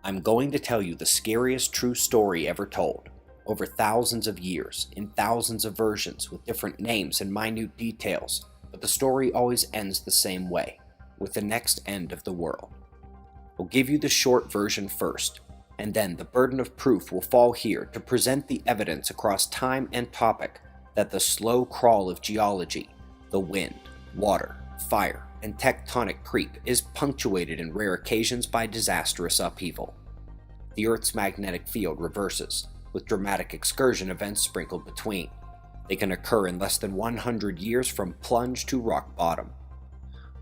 I'm going to tell you the scariest true story ever told, over thousands of years, in thousands of versions with different names and minute details, but the story always ends the same way, with the next end of the world. We'll give you the short version first, and then the burden of proof will fall here to present the evidence across time and topic that the slow crawl of geology, the wind, water, fire, and tectonic creep is punctuated in rare occasions by disastrous upheaval. The Earth's magnetic field reverses, with dramatic excursion events sprinkled between. They can occur in less than 100 years from plunge to rock bottom.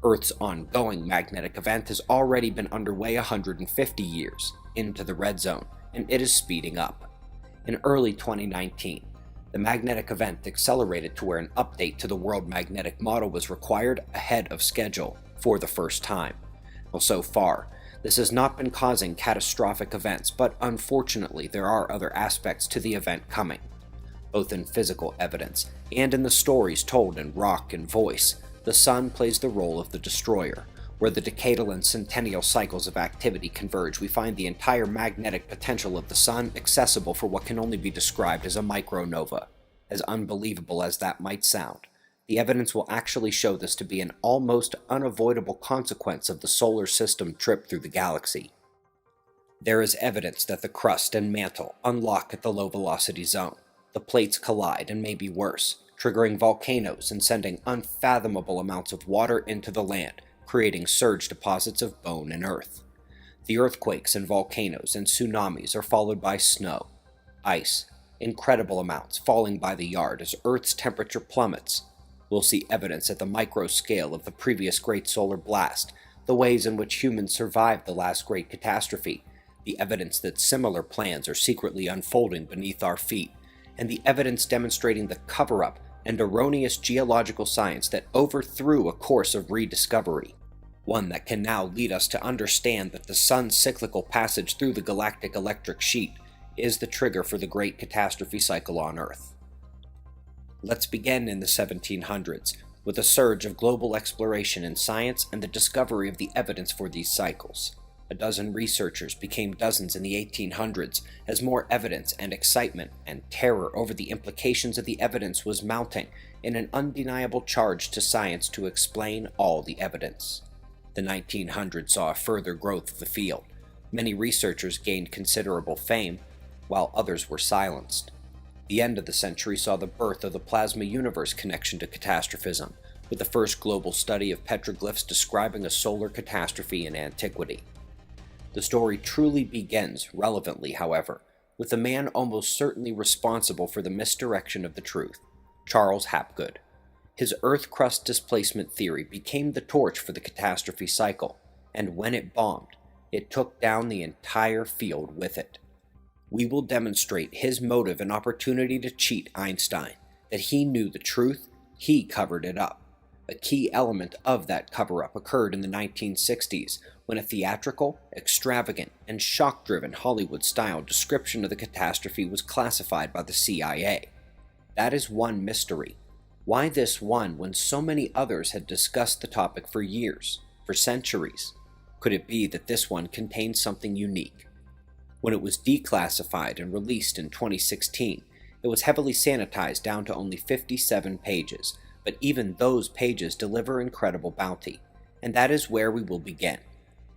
Earth's ongoing magnetic event has already been underway 150 years, into the red zone, and it is speeding up. In early 2019, the magnetic event accelerated to where an update to the world magnetic model was required ahead of schedule for the first time. Well, so far, this has not been causing catastrophic events, but unfortunately there are other aspects to the event coming. Both in physical evidence and in the stories told in rock and voice, the Sun plays the role of the destroyer. Where the decadal and centennial cycles of activity converge, we find the entire magnetic potential of the Sun accessible for what can only be described as a micronova. As unbelievable as that might sound, the evidence will actually show this to be an almost unavoidable consequence of the solar system trip through the galaxy. There is evidence that the crust and mantle unlock at the low velocity zone. The plates collide and may be worse, triggering volcanoes and sending unfathomable amounts of water into the land, creating surge deposits of bone and earth. The earthquakes and volcanoes and tsunamis are followed by snow, ice, incredible amounts falling by the yard as Earth's temperature plummets. We'll see evidence at the micro scale of the previous great solar blast, the ways in which humans survived the last great catastrophe, the evidence that similar plans are secretly unfolding beneath our feet, and the evidence demonstrating the cover-up and erroneous geological science that overthrew a course of rediscovery. One that can now lead us to understand that the Sun's cyclical passage through the galactic electric sheet is the trigger for the great catastrophe cycle on Earth. Let's begin in the 1700s, with a surge of global exploration in science and the discovery of the evidence for these cycles. A dozen researchers became dozens in the 1800s as more evidence and excitement and terror over the implications of the evidence was mounting in an undeniable charge to science to explain all the evidence. The 1900s saw a further growth of the field. Many researchers gained considerable fame, while others were silenced. The end of the century saw the birth of the plasma universe connection to catastrophism, with the first global study of petroglyphs describing a solar catastrophe in antiquity. The story truly begins, relevantly however, with the man almost certainly responsible for the misdirection of the truth, Charles Hapgood. His Earth crust displacement theory became the torch for the catastrophe cycle, and when it bombed, it took down the entire field with it. We will demonstrate his motive and opportunity to cheat Einstein, that he knew the truth, he covered it up. A key element of that cover-up occurred in the 1960s, when a theatrical, extravagant, and shock-driven Hollywood-style description of the catastrophe was classified by the CIA. That is one mystery. Why this one when so many others had discussed the topic for years, for centuries? Could it be that this one contained something unique? When it was declassified and released in 2016, it was heavily sanitized down to only 57 pages, but even those pages deliver incredible bounty, and that is where we will begin,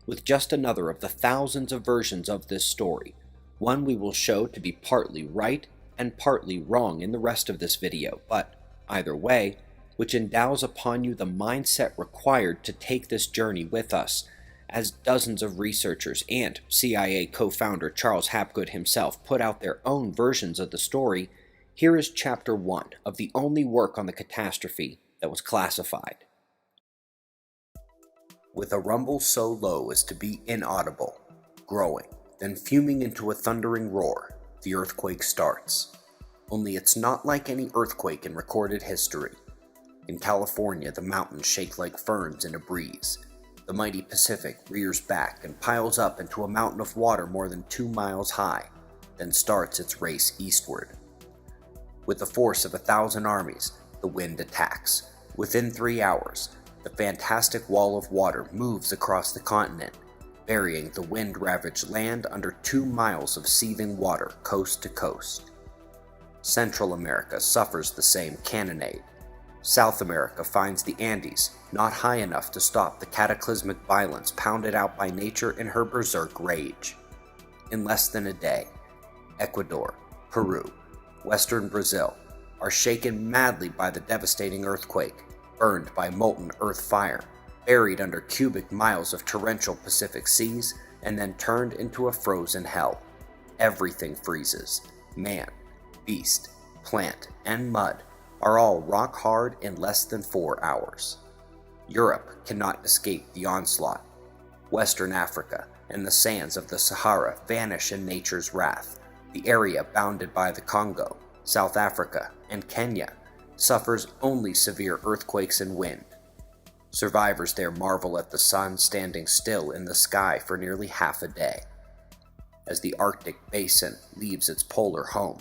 with just another of the thousands of versions of this story, one we will show to be partly right and partly wrong in the rest of this video, but either way, which endows upon you the mindset required to take this journey with us. As dozens of researchers and CIA co-founder Charles Hapgood himself put out their own versions of the story, here is Chapter 1 of the only work on the catastrophe that was classified. With a rumble so low as to be inaudible, growing, then fuming into a thundering roar, the earthquake starts. Only it's not like any earthquake in recorded history. In California, the mountains shake like ferns in a breeze. The mighty Pacific rears back and piles up into a mountain of water more than 2 miles high, then starts its race eastward. With the force of 1,000 armies, the wind attacks. Within 3 hours, the fantastic wall of water moves across the continent, burying the wind-ravaged land under 2 miles of seething water coast to coast. Central America suffers the same cannonade. South America finds the Andes not high enough to stop the cataclysmic violence pounded out by nature in her berserk rage. In less than a day, Ecuador, Peru, western Brazil are shaken madly by the devastating earthquake, burned by molten earth fire, buried under cubic miles of torrential Pacific seas, and then turned into a frozen hell. Everything freezes. Man, beast, plant, and mud are all rock hard in less than 4 hours. Europe cannot escape the onslaught. Western Africa and the sands of the Sahara vanish in nature's wrath. The area bounded by the Congo, South Africa, and Kenya suffers only severe earthquakes and wind. Survivors there marvel at the sun standing still in the sky for nearly half a day. As the Arctic basin leaves its polar home,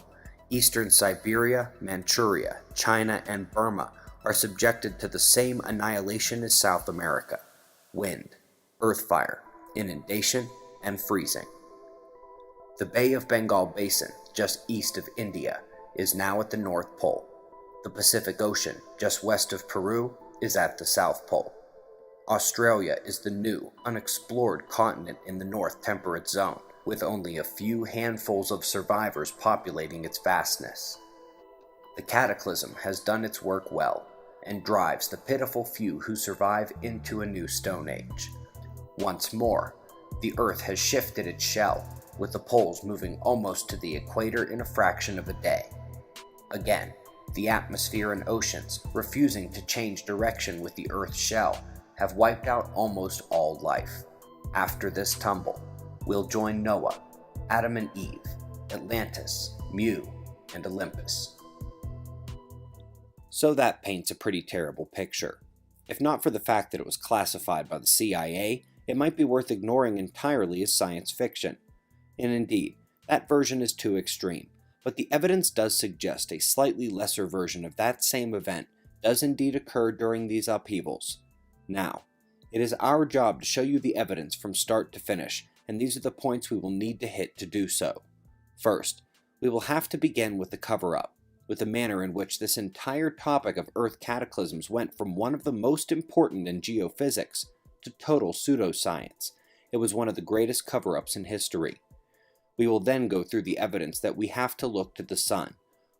eastern Siberia, Manchuria, China, and Burma are subjected to the same annihilation as South America: wind, earth fire, inundation, and freezing. The Bay of Bengal basin, just east of India, is now at the North Pole. The Pacific Ocean, just west of Peru, is at the South Pole. Australia is the new, unexplored continent in the North Temperate Zone, with only a few handfuls of survivors populating its vastness. The cataclysm has done its work well, and drives the pitiful few who survive into a new Stone Age. Once more, the Earth has shifted its shell, with the poles moving almost to the equator in a fraction of a day. Again, the atmosphere and oceans, refusing to change direction with the Earth's shell, have wiped out almost all life. After this tumble, we'll join Noah, Adam and Eve, Atlantis, Mu, and Olympus. So that paints a pretty terrible picture. If not for the fact that it was classified by the CIA, it might be worth ignoring entirely as science fiction. And indeed, that version is too extreme, but the evidence does suggest a slightly lesser version of that same event does indeed occur during these upheavals. Now, it is our job to show you the evidence from start to finish, and these are the points we will need to hit to do so. First, we will have to begin with the cover-up, with the manner in which this entire topic of Earth cataclysms went from one of the most important in geophysics to total pseudoscience. It was one of the greatest cover-ups in history. We will then go through the evidence that we have to look to the sun.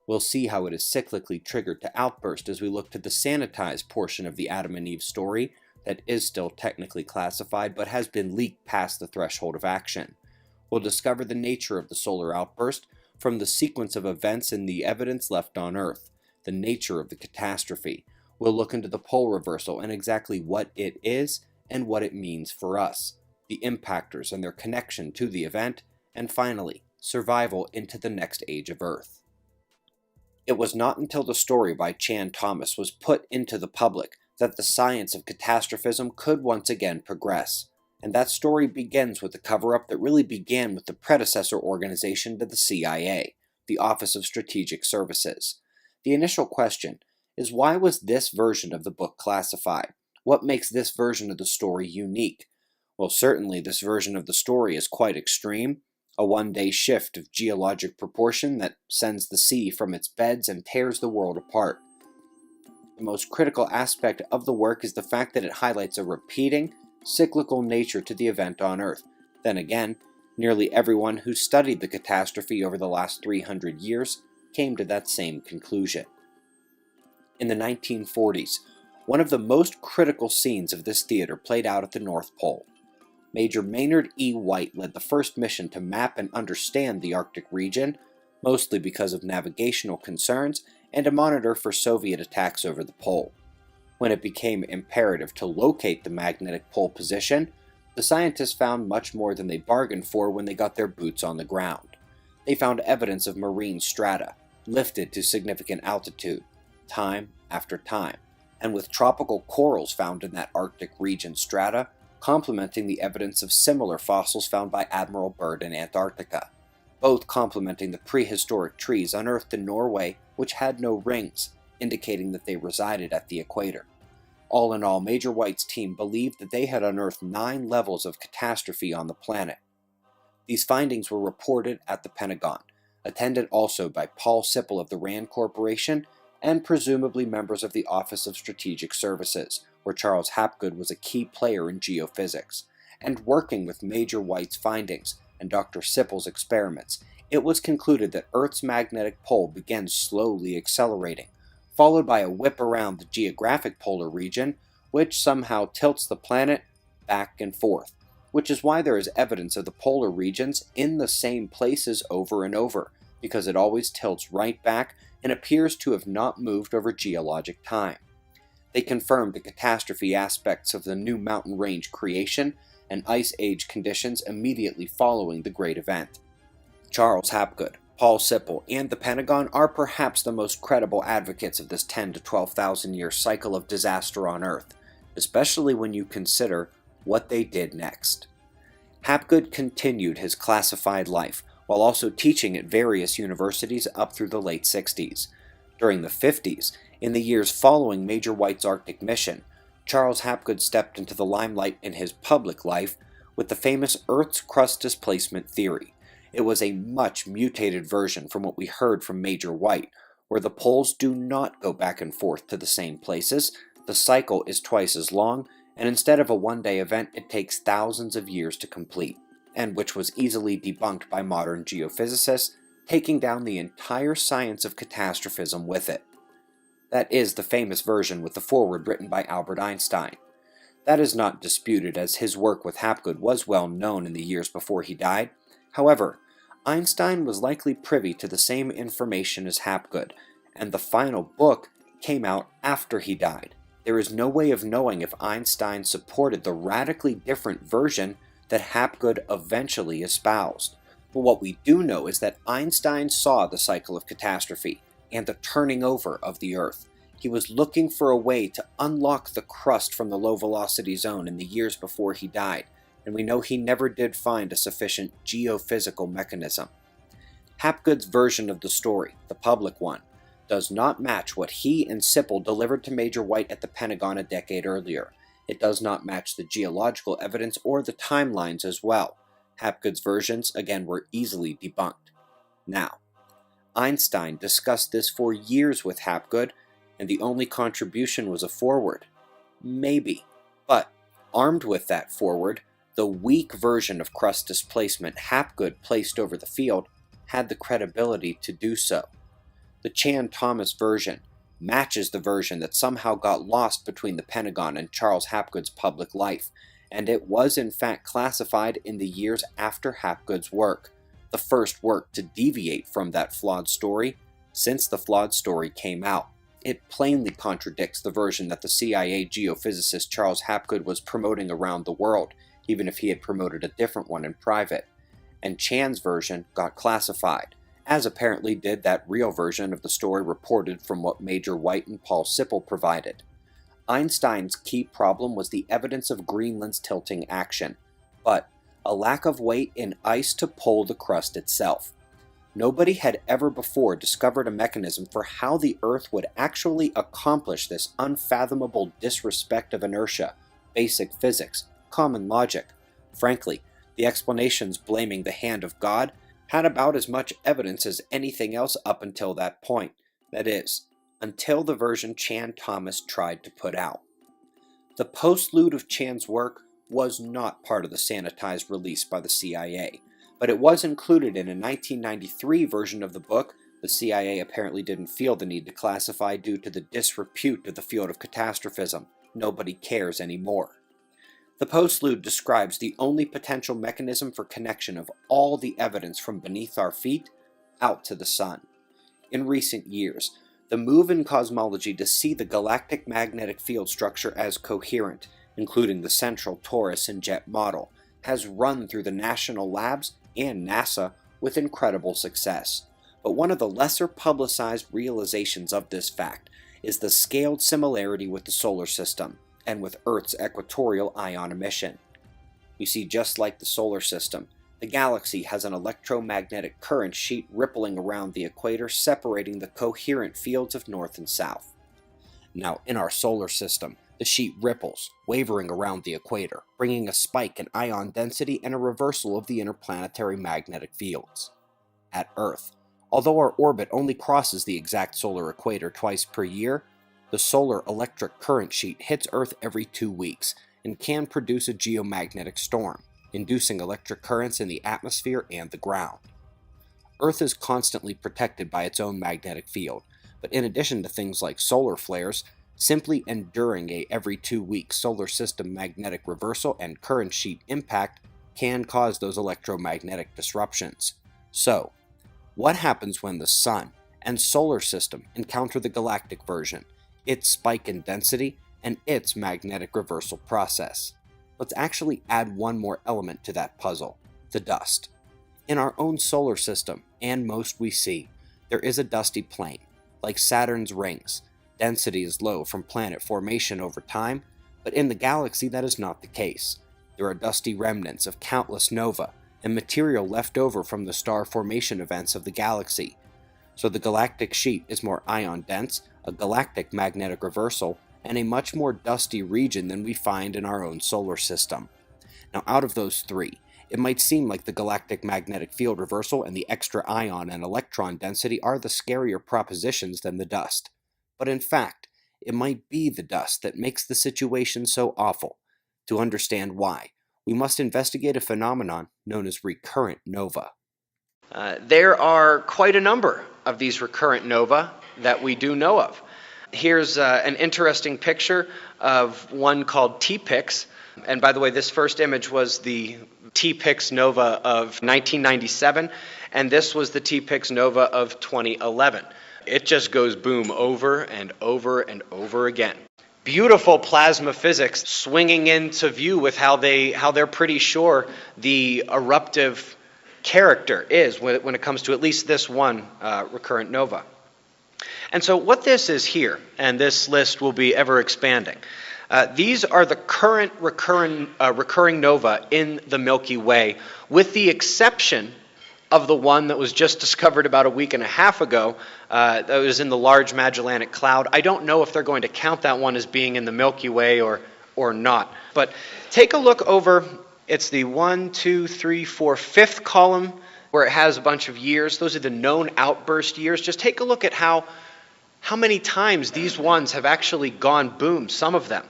We'll see how it is cyclically triggered to outburst as we look to the sanitized portion of the Adam and Eve story that is still technically classified but has been leaked past the threshold of action. We'll discover the nature of the solar outburst from the sequence of events and the evidence left on Earth, the nature of the catastrophe. We'll look into the pole reversal and exactly what it is and what it means for us, the impactors and their connection to the event, and finally, survival into the next age of Earth. It was not until the story by Chan Thomas was put into the public that the science of catastrophism could once again progress, and that story begins with the cover-up that really began with the predecessor organization to the CIA, the Office of Strategic Services. The initial question is, why was this version of the book classified? What makes this version of the story unique? Well, certainly this version of the story is quite extreme, a one-day shift of geologic proportion that sends the sea from its beds and tears the world apart. The most critical aspect of the work is the fact that it highlights a repeating, cyclical nature to the event on Earth. Then again, nearly everyone who studied the catastrophe over the last 300 years came to that same conclusion. In the 1940s, one of the most critical scenes of this theater played out at the North Pole. Major Maynard E. White led the first mission to map and understand the Arctic region, mostly because of navigational concerns and to monitor for Soviet attacks over the pole. When it became imperative to locate the magnetic pole position, the scientists found much more than they bargained for when they got their boots on the ground. They found evidence of marine strata, lifted to significant altitude, time after time, and with tropical corals found in that Arctic region strata, complementing the evidence of similar fossils found by Admiral Byrd in Antarctica, both complementing the prehistoric trees unearthed in Norway which had no rings, indicating that they resided at the equator. All in all, Major White's team believed that they had unearthed 9 levels of catastrophe on the planet. These findings were reported at the Pentagon, attended also by Paul Sipple of the RAND Corporation and presumably members of the Office of Strategic Services, where Charles Hapgood was a key player in geophysics. And working with Major White's findings and Dr. Sippel's experiments, it was concluded that Earth's magnetic pole began slowly accelerating, followed by a whip around the geographic polar region, which somehow tilts the planet back and forth, which is why there is evidence of the polar regions in the same places over and over, because it always tilts right back and appears to have not moved over geologic time. They confirmed the catastrophe aspects of the new mountain range creation and ice age conditions immediately following the great event. Charles Hapgood, Paul Sipple, and the Pentagon are perhaps the most credible advocates of this 10 to 12,000 year cycle of disaster on Earth, especially when you consider what they did next. Hapgood continued his classified life while also teaching at various universities up through the late 60s. During the 50s, in the years following Major White's Arctic mission, Charles Hapgood stepped into the limelight in his public life with the famous Earth's crust displacement theory. It was a much mutated version from what we heard from Major White, where the poles do not go back and forth to the same places, the cycle is twice as long, and instead of a one-day event, it takes thousands of years to complete, and which was easily debunked by modern geophysicists, taking down the entire science of catastrophism with it. That is the famous version with the foreword written by Albert Einstein. That is not disputed, as his work with Hapgood was well known in the years before he died. However, Einstein was likely privy to the same information as Hapgood, and the final book came out after he died. There is no way of knowing if Einstein supported the radically different version that Hapgood eventually espoused. But what we do know is that Einstein saw the cycle of catastrophe and the turning over of the Earth. He was looking for a way to unlock the crust from the low-velocity zone in the years before he died, and we know he never did find a sufficient geophysical mechanism. Hapgood's version of the story, the public one, does not match what he and Sipple delivered to Major White at the Pentagon a decade earlier. It does not match the geological evidence or the timelines as well. Hapgood's versions, again, were easily debunked. Now, Einstein discussed this for years with Hapgood, and the only contribution was a foreword. Maybe. But, armed with that foreword, the weak version of crust displacement Hapgood placed over the field had the credibility to do so. The Chan-Thomas version matches the version that somehow got lost between the Pentagon and Charles Hapgood's public life, and it was in fact classified in the years after Hapgood's work, the first work to deviate from that flawed story since the flawed story came out. It plainly contradicts the version that the CIA geophysicist Charles Hapgood was promoting around the world, even if he had promoted a different one in private. And Chan's version got classified, as apparently did that real version of the story reported from what Major White and Paul Sipple provided. Einstein's key problem was the evidence of Greenland's tilting action, but a lack of weight in ice to pull the crust itself. Nobody had ever before discovered a mechanism for how the Earth would actually accomplish this unfathomable disrespect of inertia, basic physics, common logic. Frankly, the explanations blaming the hand of God had about as much evidence as anything else up until that point. That is, until the version Chan-Thomas tried to put out. The postlude of Chan's work was not part of the sanitized release by the CIA, but it was included in a 1993 version of the book the CIA apparently didn't feel the need to classify due to the disrepute of the field of catastrophism. Nobody cares anymore. The postlude describes the only potential mechanism for connection of all the evidence from beneath our feet out to the sun. In recent years, the move in cosmology to see the galactic magnetic field structure as coherent, including the central torus and jet model, has run through the national labs and NASA with incredible success. But one of the lesser publicized realizations of this fact is the scaled similarity with the solar system and with Earth's equatorial ion emission. You see, just like the solar system, the galaxy has an electromagnetic current sheet rippling around the equator, separating the coherent fields of north and south. Now, in our solar system, The sheet ripples, wavering around the equator, bringing a spike in ion density and a reversal of the interplanetary magnetic fields. At Earth, although our orbit only crosses the exact solar equator twice per year, the solar electric current sheet hits Earth every 2 weeks and can produce a geomagnetic storm, inducing electric currents in the atmosphere and the ground. Earth is constantly protected by its own magnetic field, but in addition to things like solar flares, simply enduring a every 2 week solar system magnetic reversal and current sheet impact can cause those electromagnetic disruptions. So, what happens when the Sun and solar system encounter the galactic version, its spike in density, and its magnetic reversal process? Let's actually add one more element to that puzzle: the dust. In our own solar system, and most we see, there is a dusty plain. Like Saturn's rings, density is low from planet formation over time, but in the galaxy that is not the case. There are dusty remnants of countless nova, and material left over from the star formation events of the galaxy. So the galactic sheet is more ion dense, a galactic magnetic reversal, and a much more dusty region than we find in our own solar system. Now, out of those three, it might seem like the galactic magnetic field reversal and the extra ion and electron density are the scarier propositions than the dust. But in fact, it might be the dust that makes the situation so awful. To understand why, we must investigate a phenomenon known as recurrent nova. There are quite a number of these recurrent nova that we do know of. Here's an interesting picture of one called T-Pix. And by the way, this first image was the T-Pix nova of 1997, and this was the T-Pix nova of 2011. It just goes boom over and over and over again. Beautiful plasma physics swinging into view with how they're pretty sure the eruptive character is when it comes to at least this one recurrent nova. And so what this is here, and this list will be ever expanding, these are the current recurring nova in the Milky Way, with the exception of the one that was just discovered about a week and a half ago that was in the Large Magellanic Cloud. I don't know if they're going to count that one as being in the Milky Way or not. But take a look over, it's the 1, 2, 3, 4, 5th column where it has a bunch of years. Those are the known outburst years. Just take a look at how many times these ones have actually gone boom, some of them.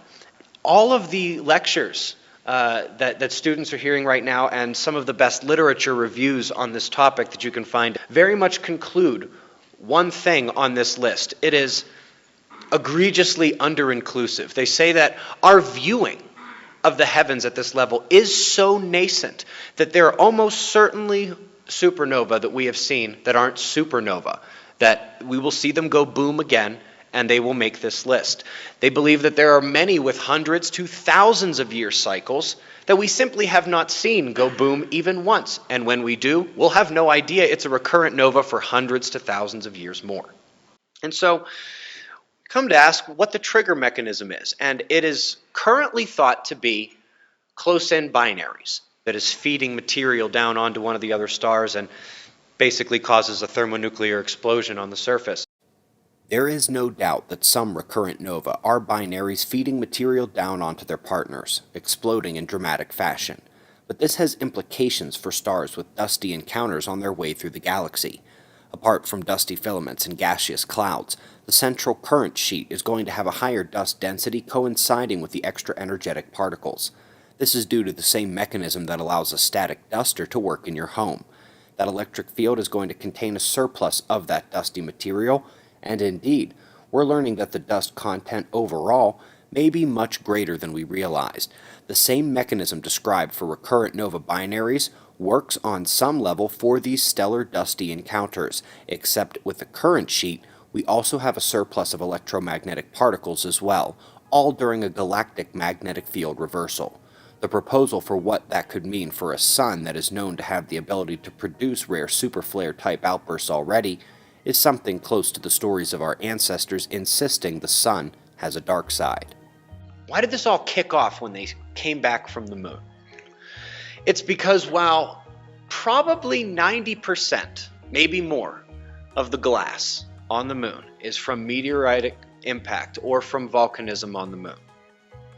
All of the lectures that students are hearing right now and some of the best literature reviews on this topic that you can find very much conclude one thing on this list. It is egregiously under-inclusive. They say that our viewing of the heavens at this level is so nascent that there are almost certainly supernova that we have seen that aren't supernova, that we will see them go boom again, and they will make this list. They believe that there are many with hundreds to thousands of year cycles that we simply have not seen go boom even once. And when we do, we'll have no idea it's a recurrent nova for hundreds to thousands of years more. And so, come to ask what the trigger mechanism is. And it is currently thought to be close-in binaries that is feeding material down onto one of the other stars and basically causes a thermonuclear explosion on the surface. There is no doubt that some recurrent nova are binaries feeding material down onto their partners, exploding in dramatic fashion. But this has implications for stars with dusty encounters on their way through the galaxy. Apart from dusty filaments and gaseous clouds, the central current sheet is going to have a higher dust density coinciding with the extra energetic particles. This is due to the same mechanism that allows a static duster to work in your home. That electric field is going to contain a surplus of that dusty material, and indeed, we're learning that the dust content overall may be much greater than we realized. The same mechanism described for recurrent nova binaries works on some level for these stellar dusty encounters, except with the current sheet, we also have a surplus of electromagnetic particles as well, all during a galactic magnetic field reversal. The proposal for what that could mean for a sun that is known to have the ability to produce rare superflare type outbursts already is something close to the stories of our ancestors insisting the sun has a dark side. Why did this all kick off when they came back from the moon? It's because while probably 90%, maybe more, of the glass on the moon is from meteoritic impact or from volcanism on the moon,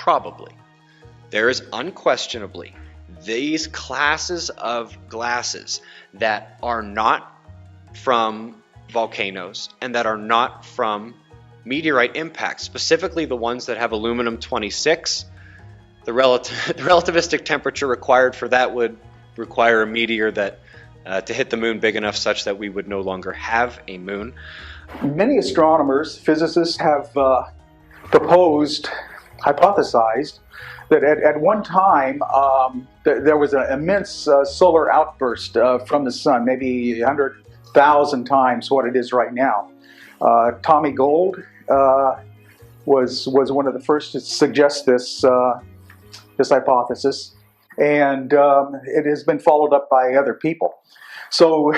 Probably. There is unquestionably these classes of glasses that are not from volcanoes and that are not from meteorite impacts, specifically the ones that have aluminum-26. The relativistic temperature required for that would require a meteor that to hit the moon big enough such that we would no longer have a moon. Many astronomers, physicists have hypothesized that at one time there was an immense solar outburst from the sun, maybe 100,000 times what it is right now. Tommy Gold was one of the first to suggest this hypothesis, and it has been followed up by other people. So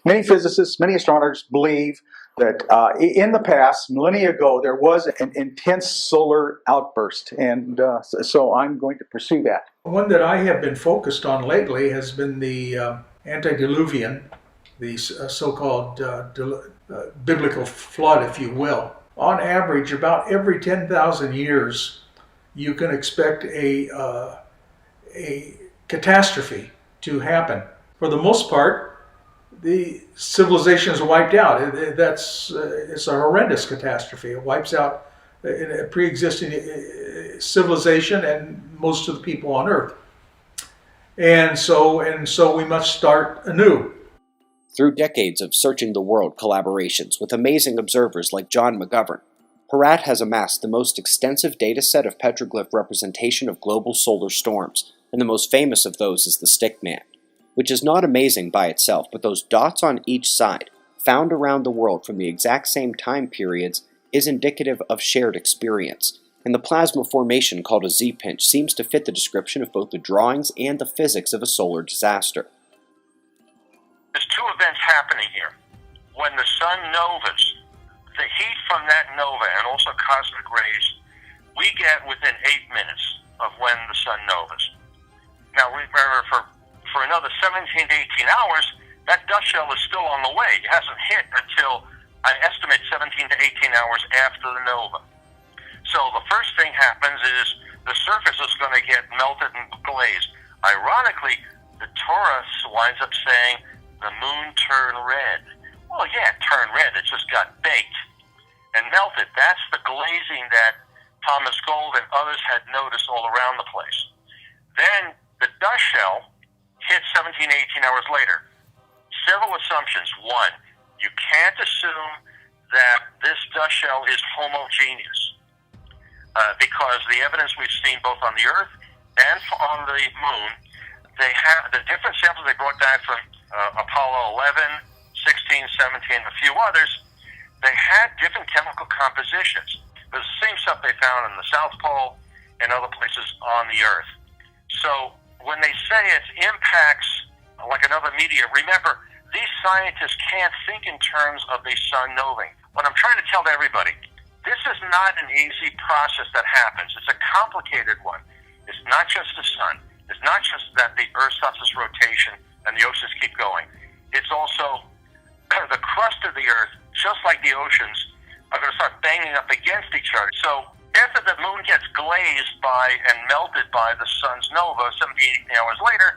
many physicists, many astronomers believe that in the past, millennia ago, there was an intense solar outburst, and so I'm going to pursue that. One that I have been focused on lately has been the antediluvian, the so-called biblical flood, if you will. On average, about every 10,000 years, you can expect a catastrophe to happen. For the most part, the civilization is wiped out. It's a horrendous catastrophe. It wipes out a pre-existing civilization and most of the people on Earth. And so we must start anew. Through decades of searching the world collaborations with amazing observers like John McGovern, Herat has amassed the most extensive data set of petroglyph representation of global solar storms, and the most famous of those is the Stickman, which is not amazing by itself, but those dots on each side, found around the world from the exact same time periods, is indicative of shared experience, and the plasma formation called a Z-pinch seems to fit the description of both the drawings and the physics of a solar disaster. There's two events happening here. When the sun novas, the heat from that nova and also cosmic rays, we get within 8 minutes of when the sun novas. Now remember, for another 17 to 18 hours, that dust shell is still on the way. It hasn't hit until, I estimate, 17 to 18 hours after the nova. So the first thing happens is the surface is going to get melted and glazed. Ironically, the Torah winds up saying the moon turned red. Well, yeah, it turned red. It just got baked and melted. That's the glazing that Thomas Gold and others had noticed all around the place. Then the dust shell hits 17, 18 hours later. Several assumptions. One, you can't assume that this dust shell is homogeneous because the evidence we've seen both on the Earth and on the Moon, they have the different samples they brought back from Apollo 11, 16, 17, a few others. They had different chemical compositions. It was the same stuff they found in the South Pole and other places on the Earth. So when they say it impacts like another meteor, remember, these scientists can't think in terms of a sun noving. What I'm trying to tell everybody, this is not an easy process that happens. It's a complicated one. It's not just the sun. It's not just that the Earth stops its rotation and the oceans keep going. It's also the crust of the Earth, just like the oceans, are going to start banging up against each other. So after the moon gets glazed by and melted by the sun's nova, 17, 18 hours later,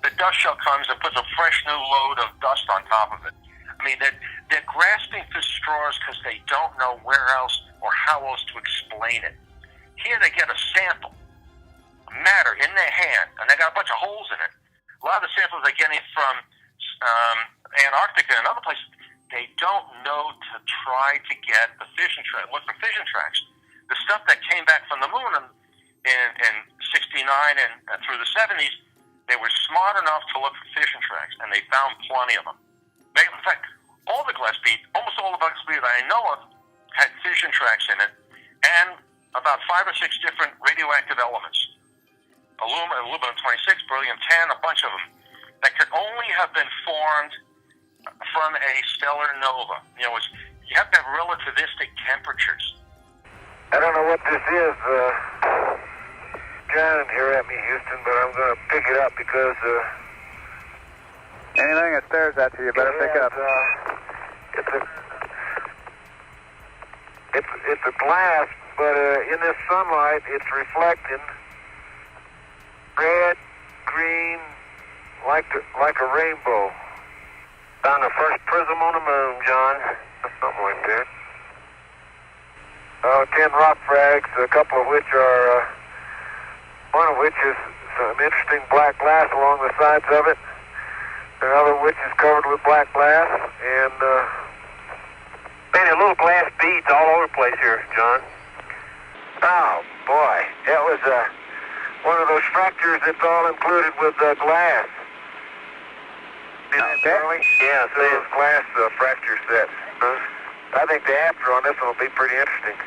the dust shell comes and puts a fresh new load of dust on top of it. I mean, they're grasping for straws because they don't know where else or how else to explain it. Here they get a sample, matter in their hand, and they got a bunch of holes in it. A lot of the samples they're getting from Antarctica and other places, they don't know to try to get the fission tracks. Look for fission tracks. The stuff that came back from the moon in 69 and through the 70s, they were smart enough to look for fission tracks, and they found plenty of them. In fact, all the Gillespie, almost all the Gillespie that I know of, had fission tracks in it, and about 5 or 6 different radioactive elements. Aluminum-26, beryllium-10, a bunch of them, that could only have been formed from a stellar nova. You know, you have to have relativistic temperatures. I don't know what this is, John, here at me, Houston, but I'm going to pick it up because... anything that stares at you, you better pick up. It's a glass but in this sunlight, it's reflecting red, green, like a rainbow. Found the first prism on the moon, John. Something like that. 10 rock frags, a couple of which are, one of which is some interesting black glass along the sides of it. Another which is covered with black glass, and many little glass beads all over the place here, John. Oh, boy. That was one of those fractures that's all included with glass. See that, Charlie? Yeah, so those glass fracture sets. I think the after on this one will be pretty interesting.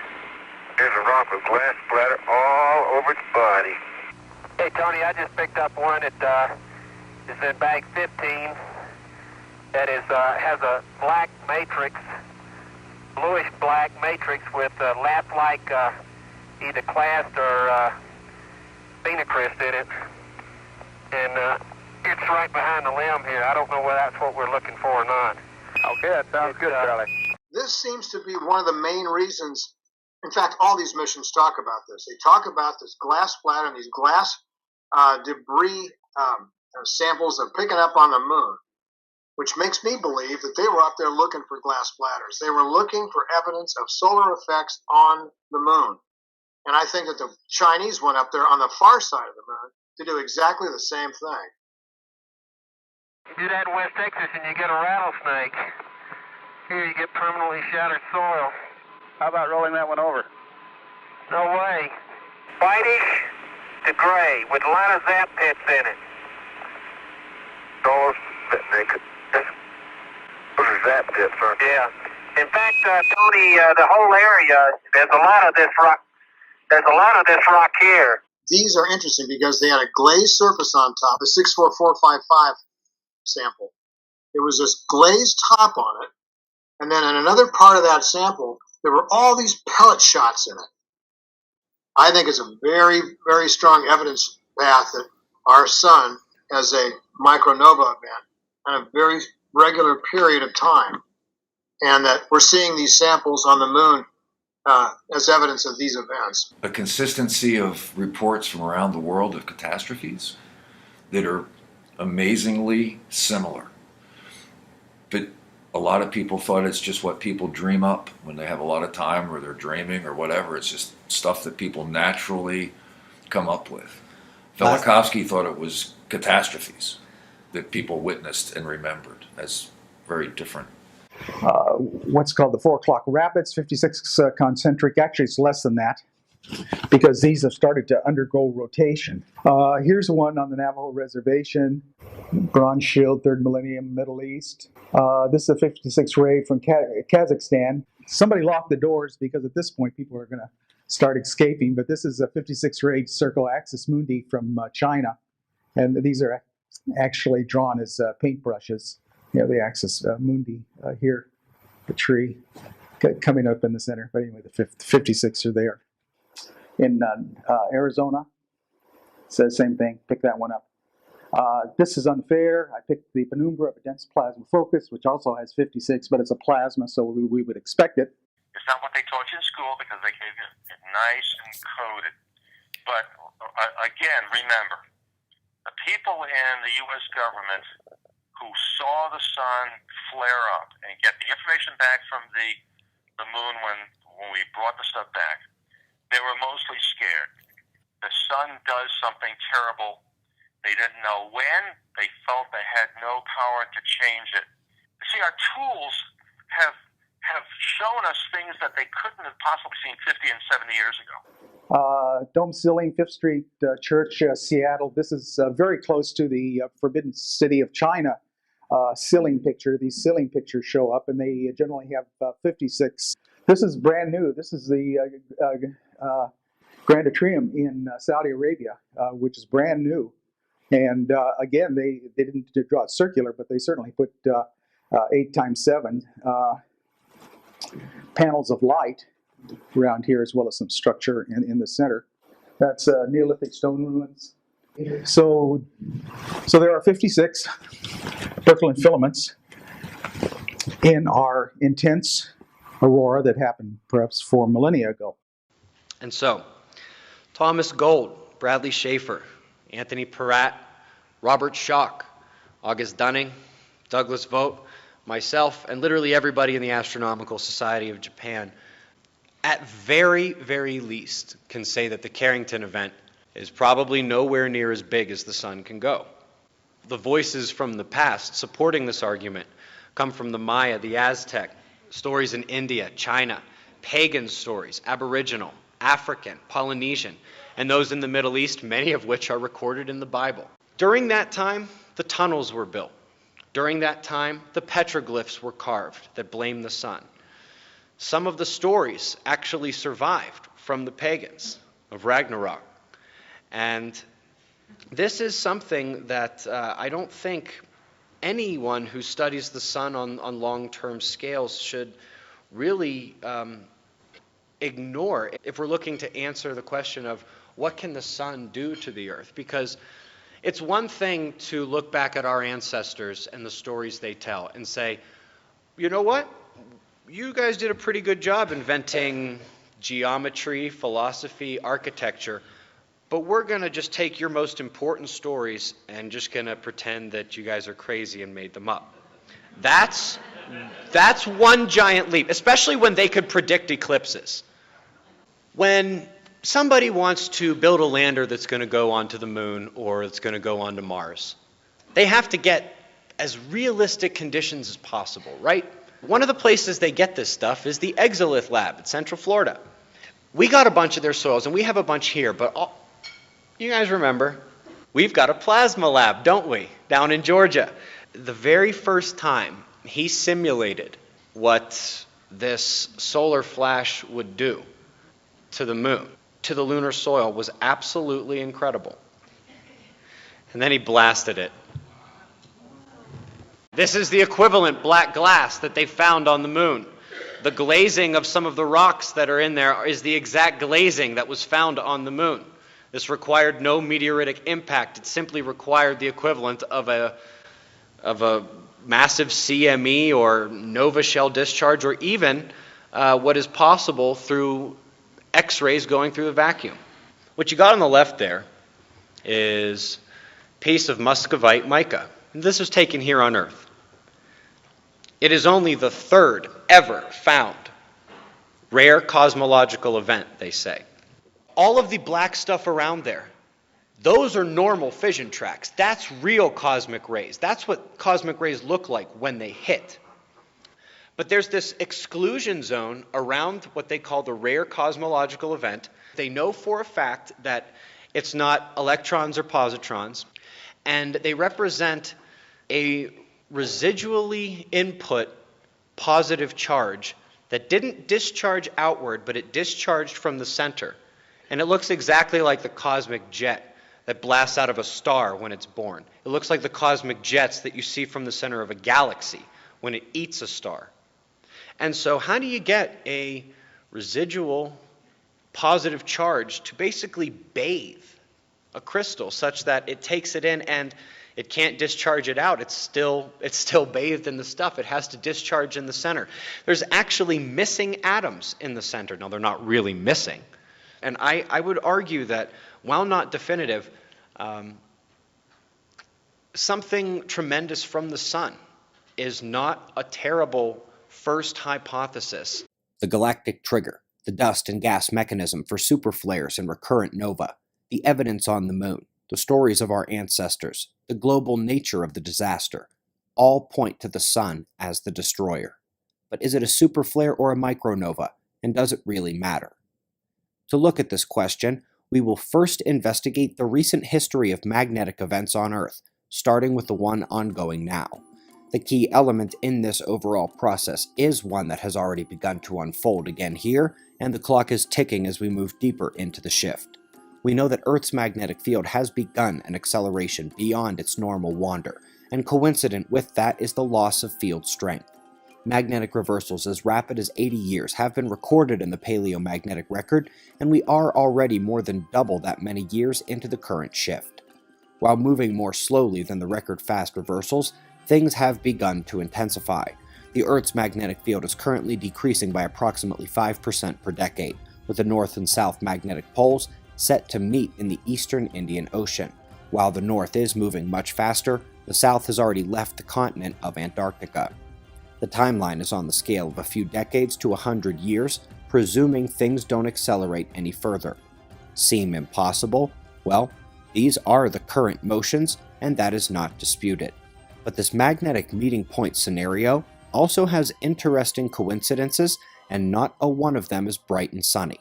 Here's a rock with glass splatter all over its body. Hey, Tony, I just picked up one that is in bag 15 that is has a black matrix, bluish black matrix with lap-like either clast or phenocryst in it. And it's right behind the limb here. I don't know whether that's what we're looking for or not. Okay, that sounds good, Charlie. This seems to be one of the main reasons. In fact, all these missions talk about this. They talk about this glass splatter and these glass debris samples they're picking up on the moon, which makes me believe that they were up there looking for glass splatters. They were looking for evidence of solar effects on the moon. And I think that the Chinese went up there on the far side of the moon to do exactly the same thing. You do that in West Texas and you get a rattlesnake. Here you get permanently shattered soil. How about rolling that one over? No way. Whitish to gray with a lot of zap pits in it. Almost naked. Those are zap pits, aren't they? Yeah. In fact, Tony, the whole area, there's a lot of this rock. There's a lot of this rock here. These are interesting because they had a glazed surface on top, the 64455 sample. It was this glazed top on it. And then in another part of that sample, there were all these pellet shots in it. I think it's a very, very strong evidence path that our sun has a micronova event on a very regular period of time. And that we're seeing these samples on the moon as evidence of these events. A consistency of reports from around the world of catastrophes that are amazingly similar. But a lot of people thought it's just what people dream up when they have a lot of time or they're dreaming or whatever. It's just stuff that people naturally come up with. Velikovsky thought it was catastrophes that people witnessed and remembered as very different. What's called the 4 o'clock rapids, 56 concentric. Actually, it's less than that because these have started to undergo rotation. Here's one on the Navajo Reservation, Bronze Shield, 3rd millennium, Middle East. This is a 56 ray from Kazakhstan. Somebody locked the doors because at this point people are going to start escaping, but this is a 56 ray Circle Axis Mundi from China. And these are actually drawn as paintbrushes. You know, the Axis Mundi here, the tree coming up in the center. But anyway, the 56 are there. In Arizona, says same thing. Pick that one up. This is unfair. I picked the Penumbra of a dense plasma focus, which also has 56, but it's a plasma, so we would expect it. It's not what they taught you in school because they gave you it nice and coded. But again, remember, the people in the U.S. government who saw the sun flare up and get the information back from the moon when we brought the stuff back, they were mostly scared. The sun does something terrible. They didn't know when. They felt they had no power to change it. See, our tools have shown us things that they couldn't have possibly seen 50 and 70 years ago. Dome ceiling, 5th Street Church, Seattle. This is very close to the Forbidden City of China ceiling picture. These ceiling pictures show up, and they generally have 56. This is brand new. This is the Grand Atrium in Saudi Arabia, which is brand new. And again, they didn't draw it circular, but they certainly put 8x7 panels of light around here, as well as some structure in the center. That's Neolithic stone ruins. So there are 56 Birkeland filaments in our intense aurora that happened perhaps 4 millennia ago. And so, Thomas Gold, Bradley Schaefer, Anthony Peratt, Robert Schoch, August Dunning, Douglas Vogt, myself, and literally everybody in the Astronomical Society of Japan, at very, very least, can say that the Carrington event is probably nowhere near as big as the sun can go. The voices from the past supporting this argument come from the Maya, the Aztec, stories in India, China, pagan stories, Aboriginal, African, Polynesian, and those in the Middle East, many of which are recorded in the Bible. During that time, the tunnels were built. During that time, the petroglyphs were carved that blame the sun. Some of the stories actually survived from the pagans of Ragnarok. And this is something that I don't think anyone who studies the sun on long-term scales should really ignore if we're looking to answer the question of what can the sun do to the earth? Because it's one thing to look back at our ancestors and the stories they tell and say, you know what? You guys did a pretty good job inventing geometry, philosophy, architecture, but we're going to just take your most important stories and just going to pretend that you guys are crazy and made them up. That's one giant leap, especially when they could predict eclipses. When somebody wants to build a lander that's going to go onto the moon or it's going to go onto Mars, they have to get as realistic conditions as possible, right? One of the places they get this stuff is the Exolith Lab at Central Florida. We got a bunch of their soils, and we have a bunch here, but you guys remember, we've got a plasma lab, don't we, down in Georgia. The very first time he simulated what this solar flash would do to the moon, to the lunar soil, was absolutely incredible. And then he blasted it. This is the equivalent black glass that they found on the moon. The glazing of some of the rocks that are in there is the exact glazing that was found on the moon. This required no meteoritic impact. It simply required the equivalent of a massive CME or nova shell discharge, or even what is possible through X-rays going through the vacuum. What you got on the left there is a piece of muscovite mica. This was taken here on Earth. It is only the third ever found rare cosmological event, they say. All of the black stuff around there, those are normal fission tracks. That's real cosmic rays. That's what cosmic rays look like when they hit. But there's this exclusion zone around what they call the rare cosmological event. They know for a fact that it's not electrons or positrons, and they represent a residually input positive charge that didn't discharge outward, but it discharged from the center. And it looks exactly like the cosmic jet that blasts out of a star when it's born. It looks like the cosmic jets that you see from the center of a galaxy when it eats a star. And so how do you get a residual positive charge to basically bathe a crystal such that it takes it in and it can't discharge it out? It's still bathed in the stuff. It has to discharge in the center. There's actually missing atoms in the center. Now, they're not really missing. And I would argue that, while not definitive, something tremendous from the sun is not a terrible first hypothesis. The galactic trigger, the dust and gas mechanism for superflares and recurrent nova, the evidence on the moon, the stories of our ancestors, the global nature of the disaster, all point to the sun as the destroyer. But is it a superflare or a micronova, and does it really matter? To look at this question, we will first investigate the recent history of magnetic events on Earth, starting with the one ongoing now. The key element in this overall process is one that has already begun to unfold again here, and the clock is ticking as we move deeper into the shift. We know that Earth's magnetic field has begun an acceleration beyond its normal wander, and coincident with that is the loss of field strength. Magnetic reversals as rapid as 80 years have been recorded in the paleomagnetic record, and we are already more than double that many years into the current shift. While moving more slowly than the record-fast reversals, things have begun to intensify. The Earth's magnetic field is currently decreasing by approximately 5% per decade, with the north and south magnetic poles set to meet in the eastern Indian Ocean. While the north is moving much faster, the south has already left the continent of Antarctica. The timeline is on the scale of a few decades to 100 years, presuming things don't accelerate any further. Seem impossible? Well, these are the current motions, and that is not disputed. But this magnetic meeting point scenario also has interesting coincidences, and not a one of them is bright and sunny.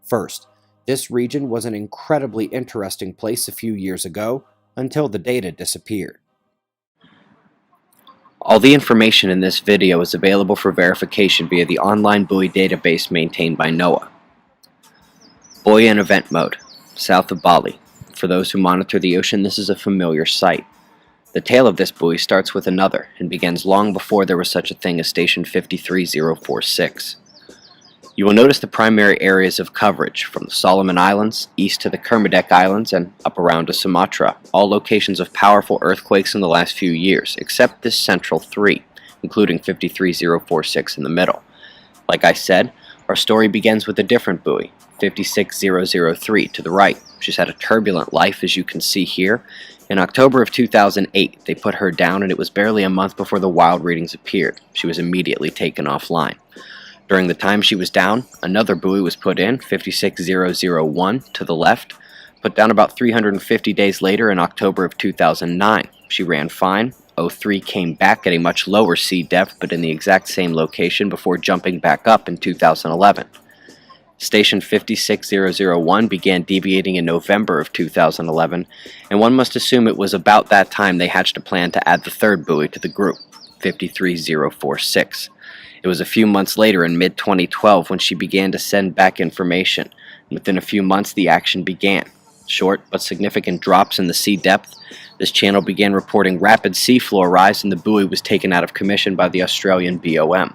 First, this region was an incredibly interesting place a few years ago, until the data disappeared. All the information in this video is available for verification via the online buoy database maintained by NOAA. Buoy in event mode, south of Bali. For those who monitor the ocean, this is a familiar sight. The tail of this buoy starts with another and begins long before there was such a thing as Station 53046. You will notice the primary areas of coverage from the Solomon Islands, east to the Kermadec Islands, and up around to Sumatra, all locations of powerful earthquakes in the last few years, except this central three, including 53046 in the middle. Like I said, our story begins with a different buoy, 56003 to the right. She's had a turbulent life, as you can see here. In October of 2008, they put her down, and it was barely a month before the wild readings appeared. She was immediately taken offline. During the time she was down, another buoy was put in, 56001 to the left, put down about 350 days later in October of 2009. She ran fine. 03 came back at a much lower sea depth, but in the exact same location before jumping back up in 2011. Station 56001 began deviating in November of 2011, and one must assume it was about that time they hatched a plan to add the third buoy to the group, 53046. It was a few months later in mid-2012 when she began to send back information, and within a few months the action began. Short but significant drops in the sea depth. This channel began reporting rapid seafloor rise, and the buoy was taken out of commission by the Australian BOM.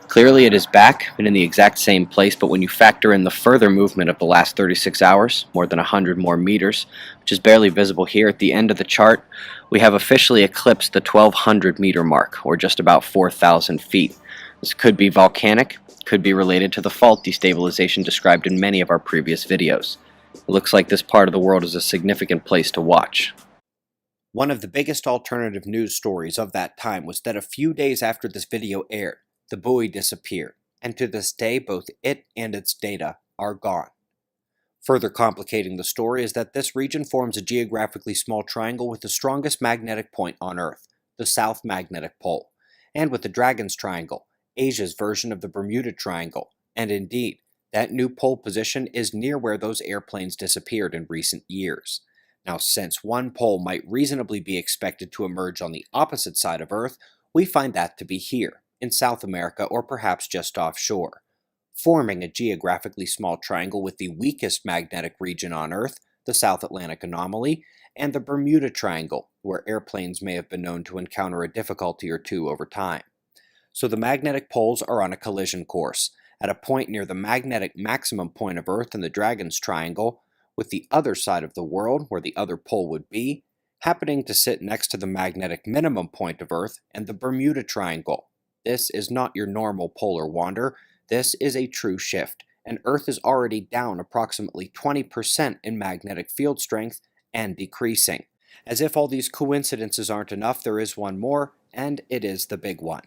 Clearly it is back and in the exact same place, but when you factor in the further movement of the last 36 hours, more than 100 more meters, which is barely visible here at the end of the chart, we have officially eclipsed the 1200 meter mark, or just about 4,000 feet. This could be volcanic, could be related to the fault destabilization described in many of our previous videos. It looks like this part of the world is a significant place to watch. One of the biggest alternative news stories of that time was that a few days after this video aired, the buoy disappeared, and to this day both it and its data are gone. Further complicating the story is that this region forms a geographically small triangle with the strongest magnetic point on Earth, the South Magnetic Pole, and with the Dragon's Triangle, Asia's version of the Bermuda Triangle, and indeed, that new pole position is near where those airplanes disappeared in recent years. Now, since one pole might reasonably be expected to emerge on the opposite side of Earth, we find that to be here, in South America or perhaps just offshore, forming a geographically small triangle with the weakest magnetic region on Earth, the South Atlantic Anomaly, and the Bermuda Triangle, where airplanes may have been known to encounter a difficulty or two over time. So the magnetic poles are on a collision course, at a point near the magnetic maximum point of Earth in the Dragon's Triangle, with the other side of the world, where the other pole would be, happening to sit next to the magnetic minimum point of Earth and the Bermuda Triangle. This is not your normal polar wander, this is a true shift, and Earth is already down approximately 20% in magnetic field strength and decreasing. As if all these coincidences aren't enough, there is one more, and it is the big one.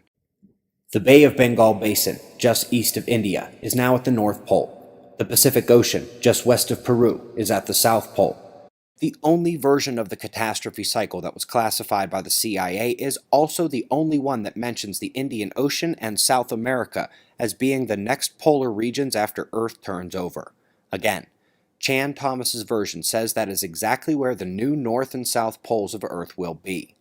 The Bay of Bengal Basin, just east of India, is now at the North Pole. The Pacific Ocean, just west of Peru, is at the South Pole. The only version of the catastrophe cycle that was classified by the CIA is also the only one that mentions the Indian Ocean and South America as being the next polar regions after Earth turns over. Again, Chan Thomas's version says that is exactly where the new North and South poles of Earth will be.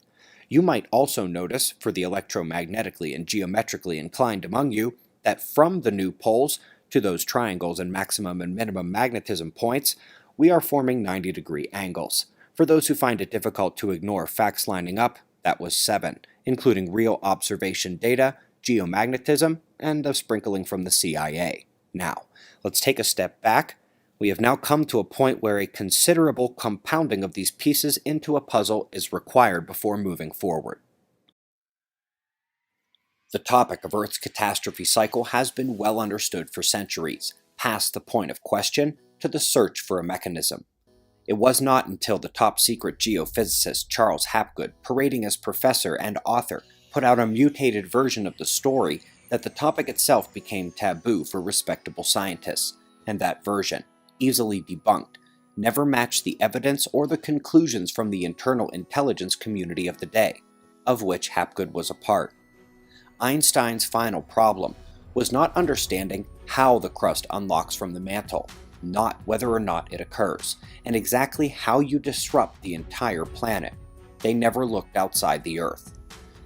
You might also notice, for the electromagnetically and geometrically inclined among you, that from the new poles to those triangles and maximum and minimum magnetism points, we are forming 90-degree angles. For those who find it difficult to ignore facts lining up, that was 7, including real observation data, geomagnetism, and a sprinkling from the CIA. Now, let's take a step back. We have now come to a point where a considerable compounding of these pieces into a puzzle is required before moving forward. The topic of Earth's catastrophe cycle has been well understood for centuries. past the point of question to the search for a mechanism. It was not until the top-secret geophysicist Charles Hapgood, parading as professor and author, put out a mutated version of the story that the topic itself became taboo for respectable scientists, and that version, easily debunked, never matched the evidence or the conclusions from the internal intelligence community of the day, of which Hapgood was a part. Einstein's final problem was not understanding how the crust unlocks from the mantle, not whether or not it occurs, and exactly how you disrupt the entire planet. They never looked outside the Earth.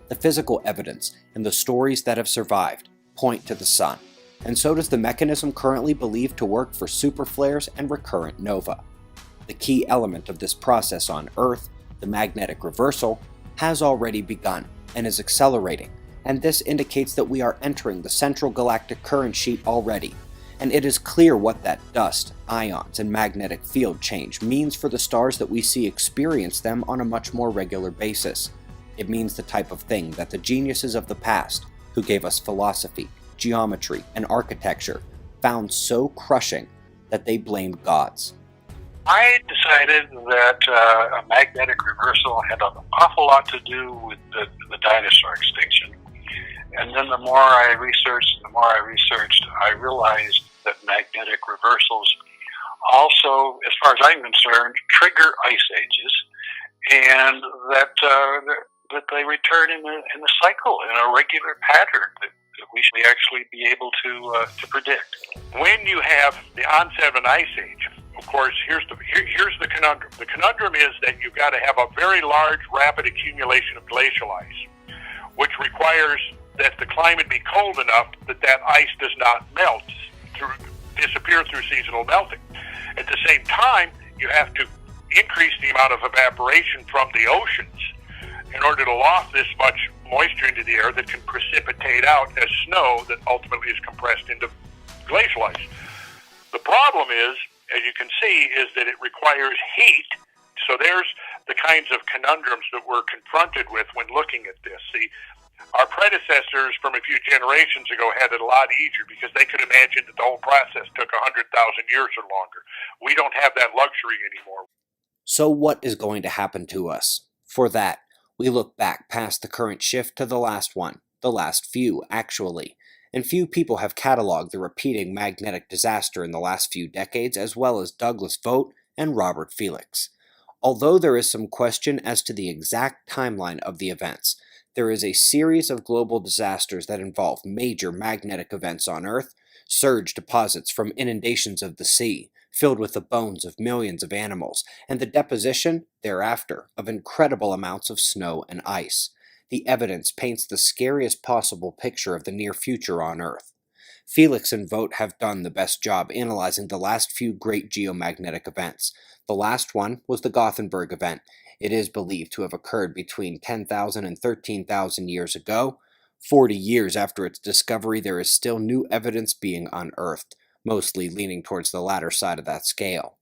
The physical evidence and the stories that have survived point to the sun, and so does the mechanism currently believed to work for superflares and recurrent nova. The key element of this process on Earth, the magnetic reversal, has already begun and is accelerating, and this indicates that we are entering the central galactic current sheet already, and it is clear what that dust, ions, and magnetic field change means for the stars that we see experience them on a much more regular basis. It means the type of thing that the geniuses of the past, who gave us philosophy, geometry, and architecture, found so crushing that they blamed gods. I decided that a magnetic reversal had an awful lot to do with the dinosaur extinction. And then the more I researched, I realized that magnetic reversals also, as far as I'm concerned, trigger ice ages, and that they return in a cycle, in a regular pattern that we should actually be able to predict. When you have the onset of an ice age, of course, here's the conundrum. The conundrum is that you've got to have a very large, rapid accumulation of glacial ice, which requires that the climate be cold enough that ice does not disappear through seasonal melting. At the same time, you have to increase the amount of evaporation from the oceans in order to loft this much moisture into the air that can precipitate out as snow that ultimately is compressed into glacial ice. The problem is, as you can see, is that it requires heat. So there's the kinds of conundrums that we're confronted with when looking at this. See, our predecessors from a few generations ago had it a lot easier because they could imagine that the whole process took 100,000 years or longer. We don't have that luxury anymore. So what is going to happen to us? For that, we look back past the current shift to the last one, the last few, actually. And few people have cataloged the repeating magnetic disaster in the last few decades, as well as Douglas Vogt and Robert Felix. Although there is some question as to the exact timeline of the events, there is a series of global disasters that involve major magnetic events on Earth, surge deposits from inundations of the sea, filled with the bones of millions of animals, and the deposition, thereafter, of incredible amounts of snow and ice. The evidence paints the scariest possible picture of the near future on Earth. Felix and Vogt have done the best job analyzing the last few great geomagnetic events. The last one was the Gothenburg event. It is believed to have occurred between 10,000 and 13,000 years ago. 40 years after its discovery, there is still new evidence being unearthed, mostly leaning towards the latter side of that scale.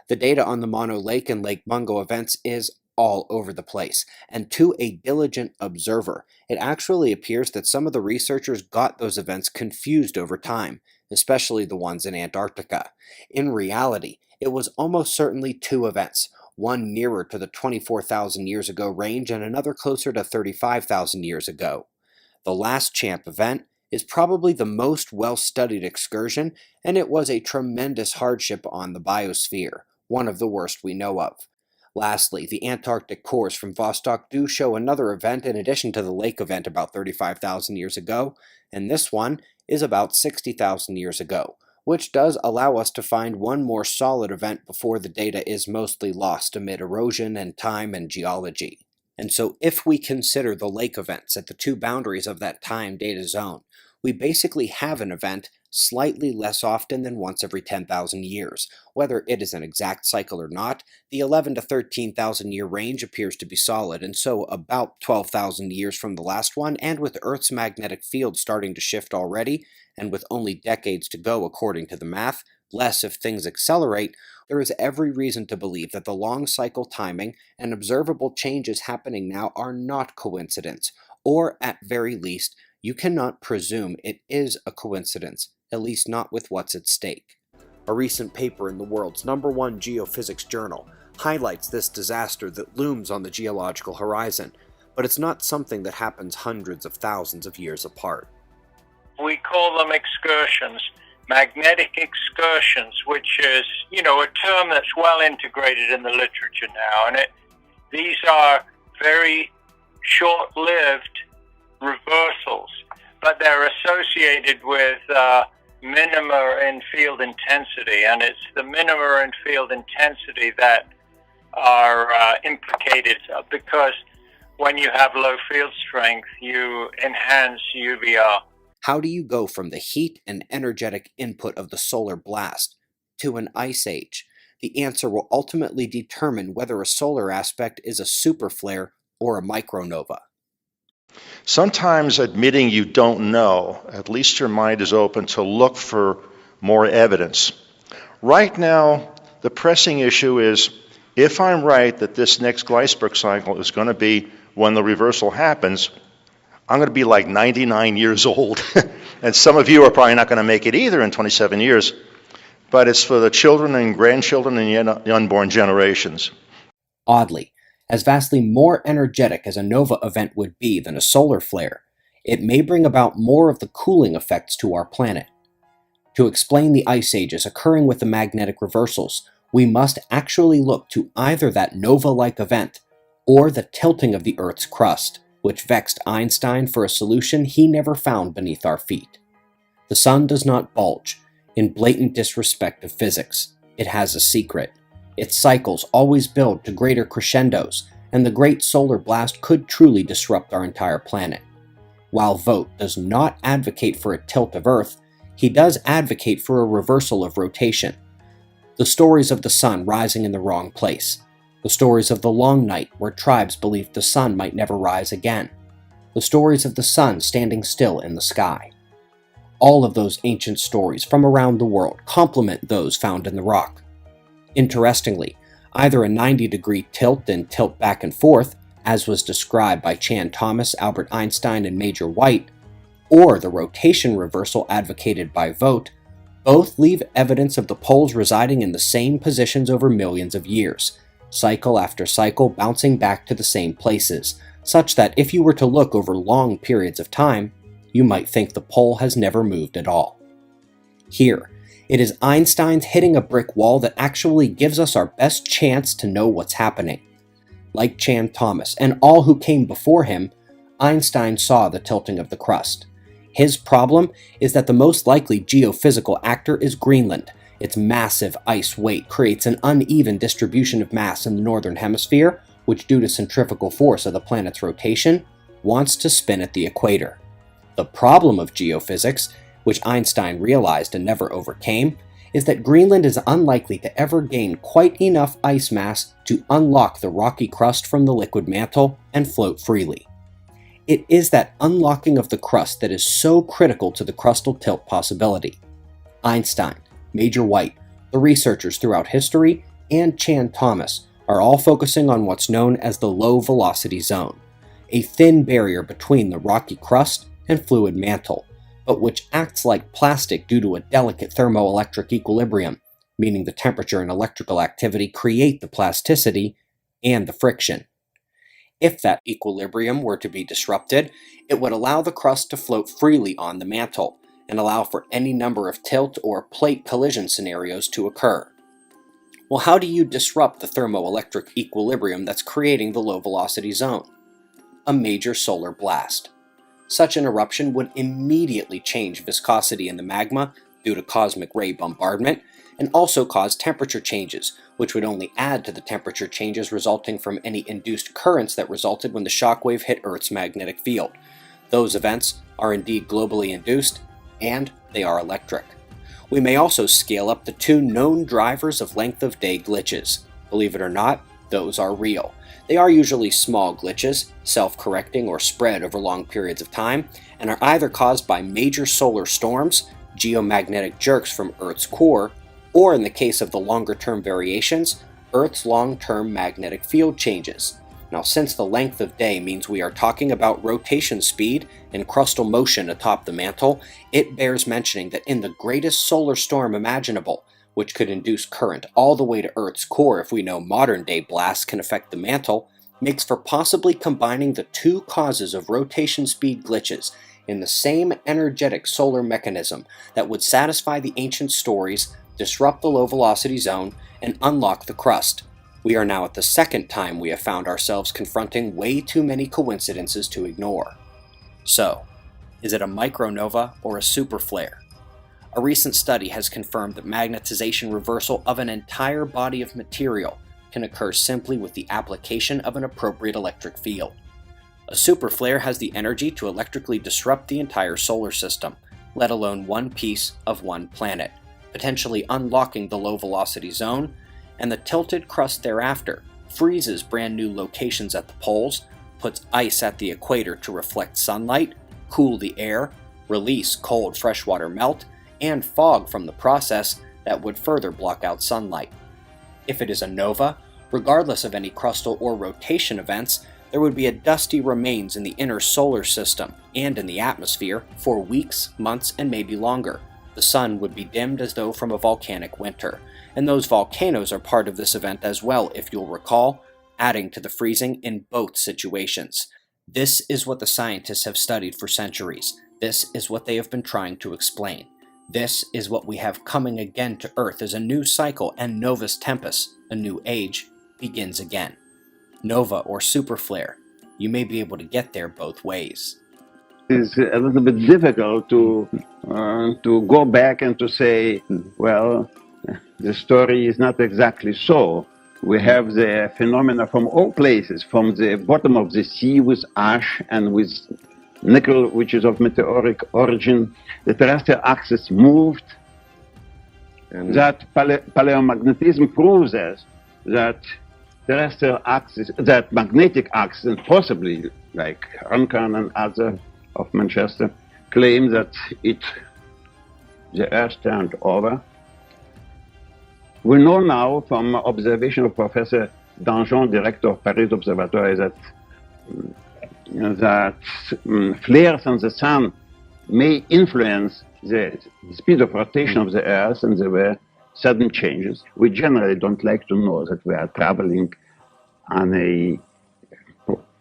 The data on the Mono Lake and Lake Mungo events is all over the place, and to a diligent observer, it actually appears that some of the researchers got those events confused over time, especially the ones in Antarctica. In reality, it was almost certainly two events, one nearer to the 24,000 years ago range and another closer to 35,000 years ago. The last Champ event is probably the most well-studied excursion, and it was a tremendous hardship on the biosphere, one of the worst we know of. Lastly, the Antarctic cores from Vostok do show another event in addition to the lake event about 35,000 years ago, and this one is about 60,000 years ago, which does allow us to find one more solid event before the data is mostly lost amid erosion and time and geology. And so if we consider the lake events at the two boundaries of that time data zone, we basically have an event slightly less often than once every 10,000 years. Whether it is an exact cycle or not, the 11 to 13,000 year range appears to be solid, and so about 12,000 years from the last one, and with Earth's magnetic field starting to shift already, and with only decades to go according to the math, less if things accelerate, there is every reason to believe that the long cycle timing and observable changes happening now are not coincidence, or at very least, you cannot presume it is a coincidence, at least not with what's at stake. A recent paper in the world's #1 geophysics journal highlights this disaster that looms on the geological horizon, but it's not something that happens hundreds of thousands of years apart. We call them excursions, magnetic excursions, which is, a term that's well integrated in the literature now. And these are very short-lived reversals, but they're associated with minima in field intensity, and it's the minima in field intensity that are implicated because when you have low field strength, you enhance UVR. How do you go from the heat and energetic input of the solar blast to an ice age? The answer will ultimately determine whether a solar aspect is a superflare or a micronova. Sometimes admitting you don't know, at least your mind is open to look for more evidence. Right now, the pressing issue is, if I'm right that this next Gleisberg cycle is going to be when the reversal happens, I'm going to be like 99 years old. And some of you are probably not going to make it either in 27 years. But it's for the children and grandchildren and the unborn generations. Oddly, as vastly more energetic as a nova event would be than a solar flare, it may bring about more of the cooling effects to our planet. To explain the ice ages occurring with the magnetic reversals, we must actually look to either that nova-like event or the tilting of the Earth's crust, which vexed Einstein for a solution he never found beneath our feet. The sun does not bulge, in blatant disrespect of physics. It has a secret. Its cycles always build to greater crescendos, and the great solar blast could truly disrupt our entire planet. While Vogt does not advocate for a tilt of Earth, he does advocate for a reversal of rotation. The stories of the sun rising in the wrong place. The stories of the long night where tribes believed the sun might never rise again. The stories of the sun standing still in the sky. All of those ancient stories from around the world complement those found in the rock. Interestingly, either a 90-degree tilt and tilt back and forth, as was described by Chan Thomas, Albert Einstein, and Major White, or the rotation reversal advocated by Vogt, both leave evidence of the poles residing in the same positions over millions of years, cycle after cycle bouncing back to the same places, such that if you were to look over long periods of time, you might think the pole has never moved at all. Here, it is Einstein's hitting a brick wall that actually gives us our best chance to know what's happening. Like Chan Thomas and all who came before him, Einstein saw the tilting of the crust. His problem is that the most likely geophysical actor is Greenland. Its massive ice weight creates an uneven distribution of mass in the northern hemisphere, which due to centrifugal force of the planet's rotation, wants to spin at the equator. The problem of geophysics, which Einstein realized and never overcame, is that Greenland is unlikely to ever gain quite enough ice mass to unlock the rocky crust from the liquid mantle and float freely. It is that unlocking of the crust that is so critical to the crustal tilt possibility. Einstein, Major White, the researchers throughout history, and Chan Thomas are all focusing on what's known as the low velocity zone, a thin barrier between the rocky crust and fluid mantle, but which acts like plastic due to a delicate thermoelectric equilibrium, meaning the temperature and electrical activity create the plasticity and the friction. If that equilibrium were to be disrupted, it would allow the crust to float freely on the mantle, and allow for any number of tilt or plate collision scenarios to occur. Well, how do you disrupt the thermoelectric equilibrium that's creating the low velocity zone? A major solar blast. Such an eruption would immediately change viscosity in the magma due to cosmic ray bombardment, and also cause temperature changes, which would only add to the temperature changes resulting from any induced currents that resulted when the shockwave hit Earth's magnetic field. Those events are indeed globally induced, and they are electric. We may also scale up the two known drivers of length of day glitches. Believe it or not, those are real. They are usually small glitches, self-correcting or spread over long periods of time, and are either caused by major solar storms, geomagnetic jerks from Earth's core, or in the case of the longer-term variations, Earth's long-term magnetic field changes. Now, since the length of day means we are talking about rotation speed and crustal motion atop the mantle, it bears mentioning that in the greatest solar storm imaginable, which could induce current all the way to Earth's core if we know modern-day blasts can affect the mantle, makes for possibly combining the two causes of rotation speed glitches in the same energetic solar mechanism that would satisfy the ancient stories, disrupt the low-velocity zone, and unlock the crust. We are now at the second time we have found ourselves confronting way too many coincidences to ignore. So, is it a micronova or a superflare? A recent study has confirmed that magnetization reversal of an entire body of material can occur simply with the application of an appropriate electric field. A superflare has the energy to electrically disrupt the entire solar system, let alone one piece of one planet, potentially unlocking the low-velocity zone, and the tilted crust thereafter freezes brand new locations at the poles, puts ice at the equator to reflect sunlight, cool the air, release cold freshwater melt, and fog from the process that would further block out sunlight. If it is a nova, regardless of any crustal or rotation events, there would be a dusty remains in the inner solar system and in the atmosphere for weeks, months, and maybe longer. The sun would be dimmed as though from a volcanic winter, and those volcanoes are part of this event as well, if you'll recall, adding to the freezing in both situations. This is what the scientists have studied for centuries. This is what they have been trying to explain. This is what we have coming again to Earth as a new cycle and Novus Tempus, a new age, begins again. Nova or superflare, you may be able to get there both ways. It's a little bit difficult to go back and to say, well, the story is not exactly so. We have the phenomena from all places, from the bottom of the sea with ash and with nickel, which is of meteoric origin. The terrestrial axis moved. And that paleomagnetism proves us that terrestrial axis, that magnetic axis, and possibly like Runcorn and other of Manchester, claim that the Earth turned over. We know now from observation of Professor Danjon, director of Paris Observatory, that flares on the sun may influence the speed of rotation of the Earth, and there were sudden changes. We generally don't like to know that we are traveling on a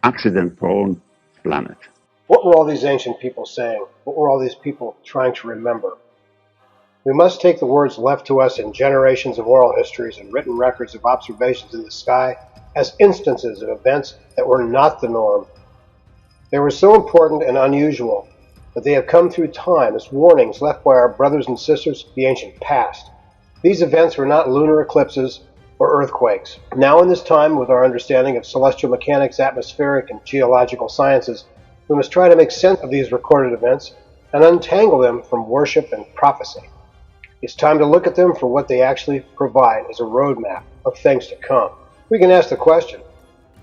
accident-prone planet. What were all these ancient people saying? What were all these people trying to remember? We must take the words left to us in generations of oral histories and written records of observations in the sky as instances of events that were not the norm. They were so important and unusual that they have come through time as warnings left by our brothers and sisters of the ancient past. These events were not lunar eclipses or earthquakes. Now in this time, with our understanding of celestial mechanics, atmospheric, and geological sciences, we must try to make sense of these recorded events and untangle them from worship and prophecy. It's time to look at them for what they actually provide as a roadmap of things to come. We can ask the question,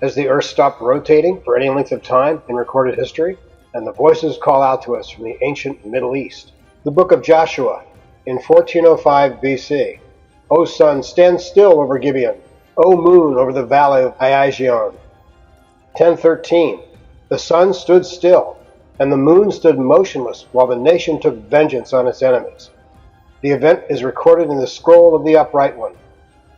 has the Earth stopped rotating for any length of time in recorded history? And the voices call out to us from the ancient Middle East. The book of Joshua in 1405 BC. O sun, stand still over Gibeon. O moon, over the valley of Aijalon. 1013. The sun stood still, and the moon stood motionless while the nation took vengeance on its enemies. The event is recorded in the scroll of the Upright One.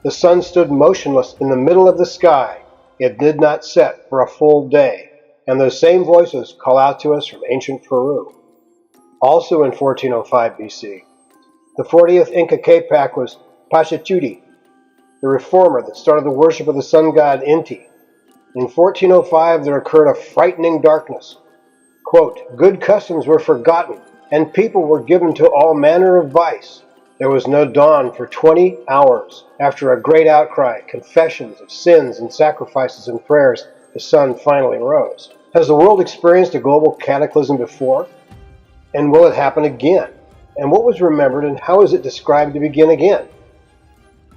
The sun stood motionless in the middle of the sky. It did not set for a full day. And those same voices call out to us from ancient Peru. Also in 1405 BC, the 40th Inca Capac was Pachacuti, the reformer that started the worship of the sun god Inti. In 1405 there occurred a frightening darkness. Quote, good customs were forgotten, and people were given to all manner of vice. There was no dawn for 20 hours. After a great outcry, confessions of sins and sacrifices and prayers, the sun finally rose. Has the world experienced a global cataclysm before? And will it happen again? And what was remembered, and how is it described to begin again?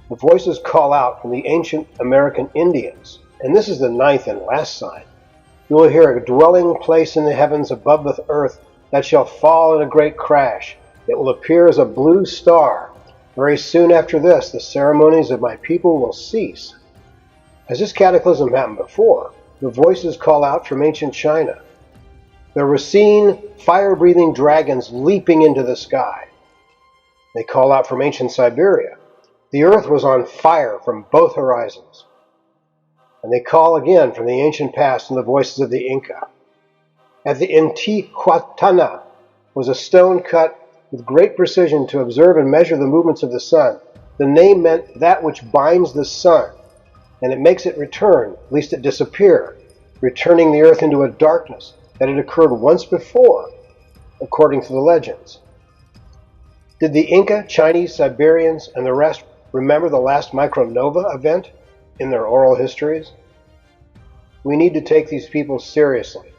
The voices call out from the ancient American Indians, and this is the ninth and last sign. You will hear a dwelling place in the heavens above the earth that shall fall in a great crash. It will appear as a blue star. Very soon after this, the ceremonies of my people will cease. Has this cataclysm happened before? the voices call out from ancient China. There were seen fire-breathing dragons leaping into the sky. They call out from ancient Siberia. The earth was on fire from both horizons. And they call again from the ancient past in the voices of the Inca. At the Intihuatana was a stone cut with great precision to observe and measure the movements of the sun. The name meant that which binds the sun, and it makes it return, lest it disappear, returning the earth into a darkness that had occurred once before, according to the legends. Did the Inca, Chinese, Siberians, and the rest remember the last micronova event in their oral histories? We need to take these people seriously.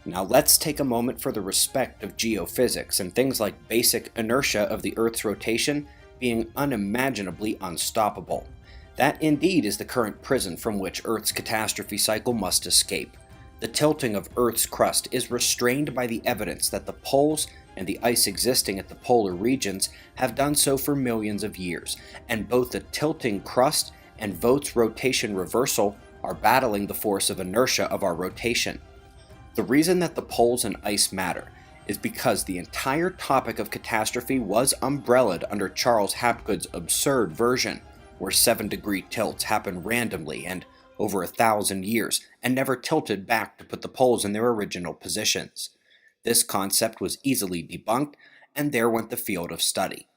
Now let's take a moment for the respect of geophysics and things like basic inertia of the Earth's rotation being unimaginably unstoppable. That indeed is the current prison from which Earth's catastrophe cycle must escape. The tilting of Earth's crust is restrained by the evidence that the poles and the ice existing at the polar regions have done so for millions of years, and both the tilting crust and Vogt's rotation reversal are battling the force of inertia of our rotation. The reason that the poles and ice matter is because the entire topic of catastrophe was umbrellaed under Charles Hapgood's absurd version, where 7-degree tilts happen randomly and over 1,000 years and never tilted back to put the poles in their original positions. This concept was easily debunked, and there went the field of study.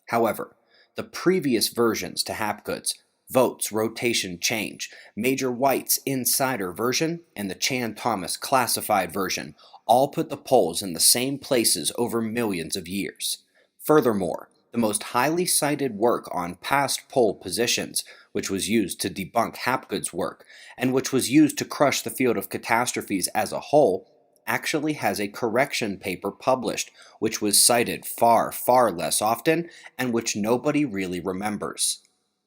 However, the previous versions to Hapgood's, Vogt's rotation change, Major White's insider version, and the Chan-Thomas classified version all put the poles in the same places over millions of years. Furthermore, the most highly cited work on past pole positions, which was used to debunk Hapgood's work, and which was used to crush the field of catastrophes as a whole, actually has a correction paper published, which was cited far, far less often, and which nobody really remembers.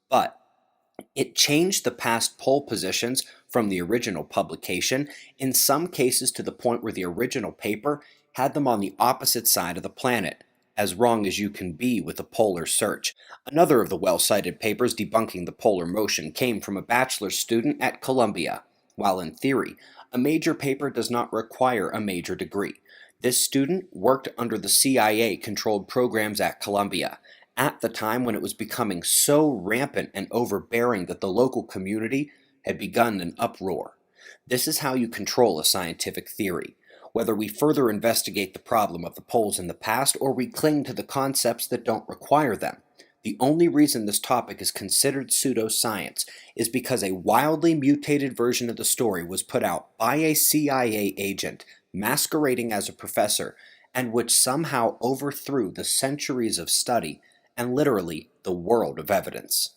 But it changed the past pole positions from the original publication, in some cases to the point where the original paper had them on the opposite side of the planet, as wrong as you can be with a polar search. Another of the well-cited papers debunking the polar motion came from a bachelor's student at Columbia. While in theory, a major paper does not require a major degree. This student worked under the CIA-controlled programs at Columbia, at the time when it was becoming so rampant and overbearing that the local community had begun an uproar. This is how you control a scientific theory, whether we further investigate the problem of the poles in the past or we cling to the concepts that don't require them. The only reason this topic is considered pseudoscience is because a wildly mutated version of the story was put out by a CIA agent masquerading as a professor, and which somehow overthrew the centuries of study and literally the world of evidence.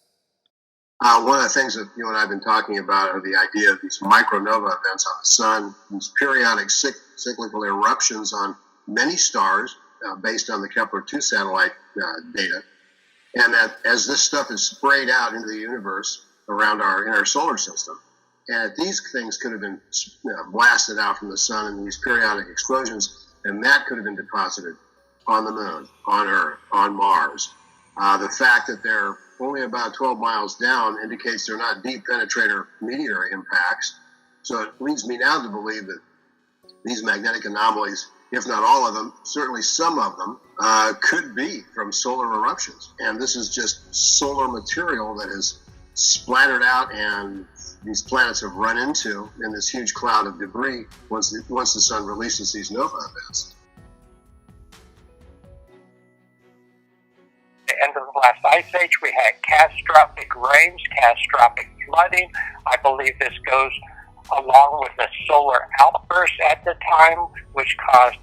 One of the things that you and I have been talking about are the idea of these micronova events on the sun, these periodic cyclical eruptions on many stars based on the Kepler-2 satellite data, and that as this stuff is sprayed out into the universe around in our solar system, and these things could have been blasted out from the sun in these periodic explosions, and that could have been deposited on the moon, on Earth, on Mars. The fact that they're only about 12 miles down indicates they're not deep penetrator meteor impacts. So it leads me now to believe that these magnetic anomalies, if not all of them, certainly some of them, could be from solar eruptions. And this is just solar material that is splattered out and these planets have run into in this huge cloud of debris once the sun releases these nova events. End of the last ice age, we had catastrophic rains, catastrophic flooding. I believe this goes along with the solar outburst at the time, which caused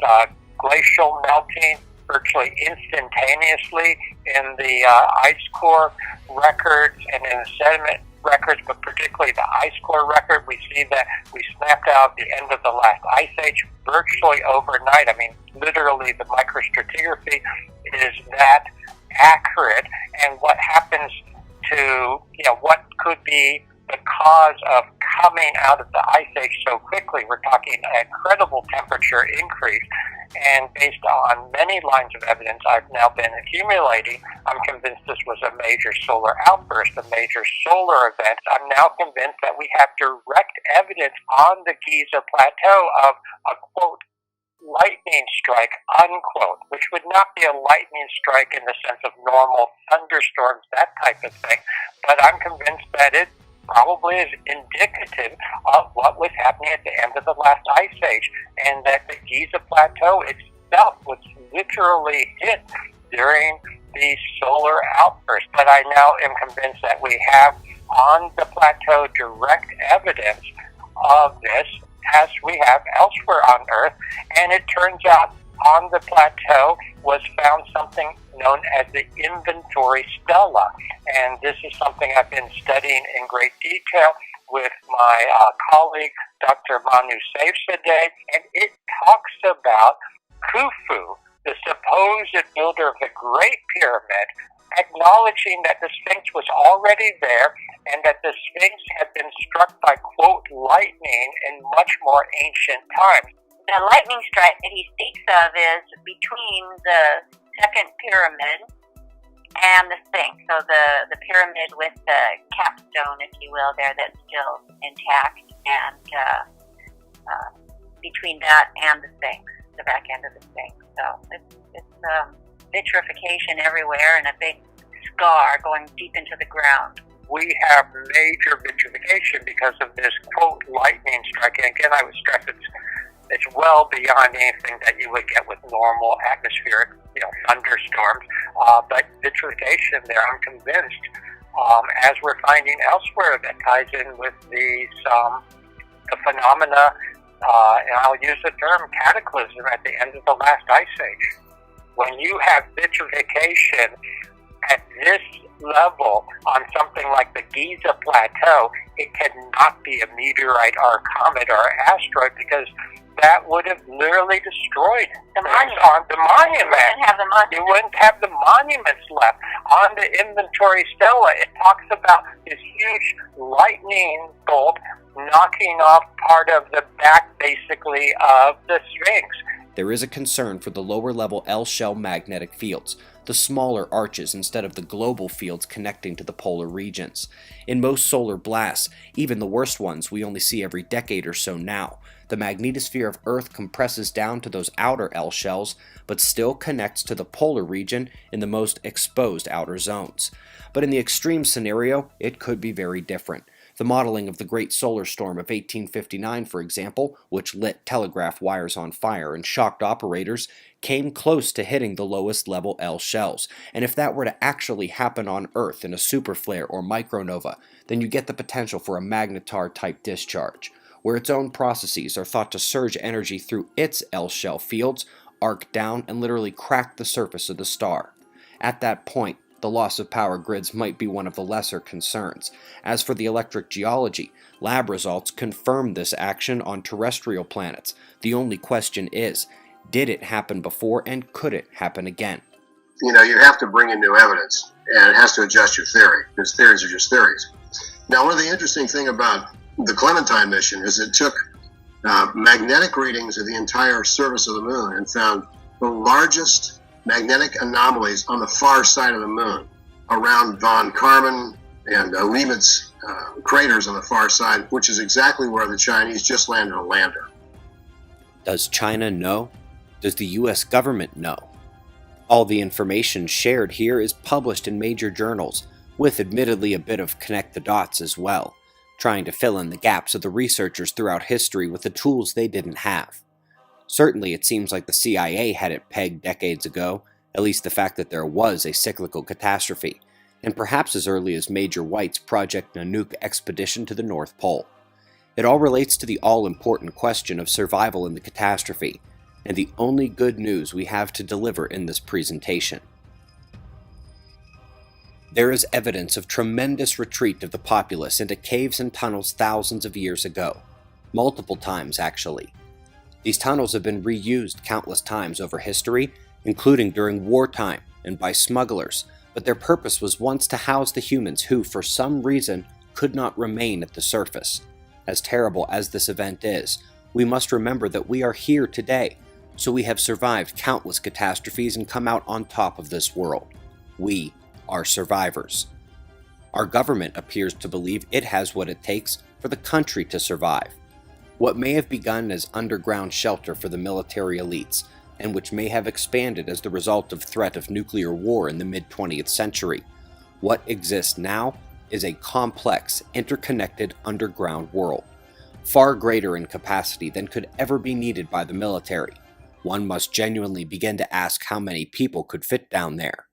glacial melting virtually instantaneously in the ice core records and in the sediment records, but particularly the ice core record. We see that we snapped out the end of the last ice age virtually overnight. I mean, literally the microstratigraphy is that accurate, and what happens to, what could be the cause of coming out of the ice age so quickly. We're talking an incredible temperature increase, And based on many lines of evidence I've now been accumulating, I'm convinced this was a major solar outburst, a major solar event. I'm now convinced that we have direct evidence on the Giza Plateau of a, quote, lightning strike, unquote, which would not be a lightning strike in the sense of normal thunderstorms, that type of thing. But I'm convinced that it probably is indicative of what was happening at the end of the last ice age, and that the Giza Plateau itself was literally hit during the solar outburst. But I now am convinced that we have on the plateau direct evidence of this, as we have elsewhere on Earth, and it turns out on the plateau was found something known as the inventory stela, and this is something I've been studying in great detail with my colleague Dr. Manu Saifzadeh, and it talks about Khufu, the supposed builder of the Great Pyramid, acknowledging that the Sphinx was already there and that the Sphinx had been struck by, quote, lightning in much more ancient times. The lightning strike that he speaks of is between the second pyramid and the Sphinx. So the pyramid with the capstone, if you will, there that's still intact, and between that and the Sphinx, the back end of the Sphinx. So it's vitrification everywhere and a big scar going deep into the ground. We have major vitrification because of this, quote, lightning strike. And again, I would stress it's well beyond anything that you would get with normal atmospheric, thunderstorms. But vitrification there, I'm convinced, as we're finding elsewhere, that ties in with the phenomena, and I'll use the term cataclysm at the end of the last ice age. When you have vitrification at this level on something like the Giza Plateau, it cannot be a meteorite or a comet or an asteroid, because that would have literally destroyed the monument. You wouldn't have the monuments left. On the inventory stela, it talks about this huge lightning bolt knocking off part of the back, basically, of the Sphinx. There is a concern for the lower-level L-shell magnetic fields, the smaller arches instead of the global fields connecting to the polar regions. In most solar blasts, even the worst ones we only see every decade or so now, the magnetosphere of Earth compresses down to those outer L-shells, but still connects to the polar region in the most exposed outer zones. But in the extreme scenario, it could be very different. The modeling of the Great Solar Storm of 1859, for example, which lit telegraph wires on fire and shocked operators, came close to hitting the lowest level L shells. And if that were to actually happen on Earth in a superflare or micronova, then you get the potential for a magnetar-type discharge, where its own processes are thought to surge energy through its L shell fields, arc down, and literally crack the surface of the star. At that point, the loss of power grids might be one of the lesser concerns. As for the electric geology, lab results confirm this action on terrestrial planets. The only question is, did it happen before, and could it happen again? You have to bring in new evidence, and it has to adjust your theory, because theories are just theories. Now, one of the interesting things about the Clementine mission is it took magnetic readings of the entire surface of the moon and found the largest magnetic anomalies on the far side of the moon, around von Karman and Leibniz craters on the far side, which is exactly where the Chinese just landed a lander. Does China know? Does the US government know? All the information shared here is published in major journals, with admittedly a bit of connect the dots as well, trying to fill in the gaps of the researchers throughout history with the tools they didn't have. Certainly it seems like the CIA had it pegged decades ago, at least the fact that there was a cyclical catastrophe, and perhaps as early as Major White's Project Nanook expedition to the North Pole. It all relates to the all-important question of survival in the catastrophe, and the only good news we have to deliver in this presentation. There is evidence of tremendous retreat of the populace into caves and tunnels thousands of years ago, multiple times actually. These tunnels have been reused countless times over history, including during wartime and by smugglers, but their purpose was once to house the humans who, for some reason, could not remain at the surface. As terrible as this event is, we must remember that we are here today, So we have survived countless catastrophes and come out on top of this world. We are survivors. Our government appears to believe it has what it takes for the country to survive. What may have begun as underground shelter for the military elites, and which may have expanded as the result of threat of nuclear war in the mid-20th century, what exists now is a complex, interconnected underground world, far greater in capacity than could ever be needed by the military. One must genuinely begin to ask how many people could fit down there.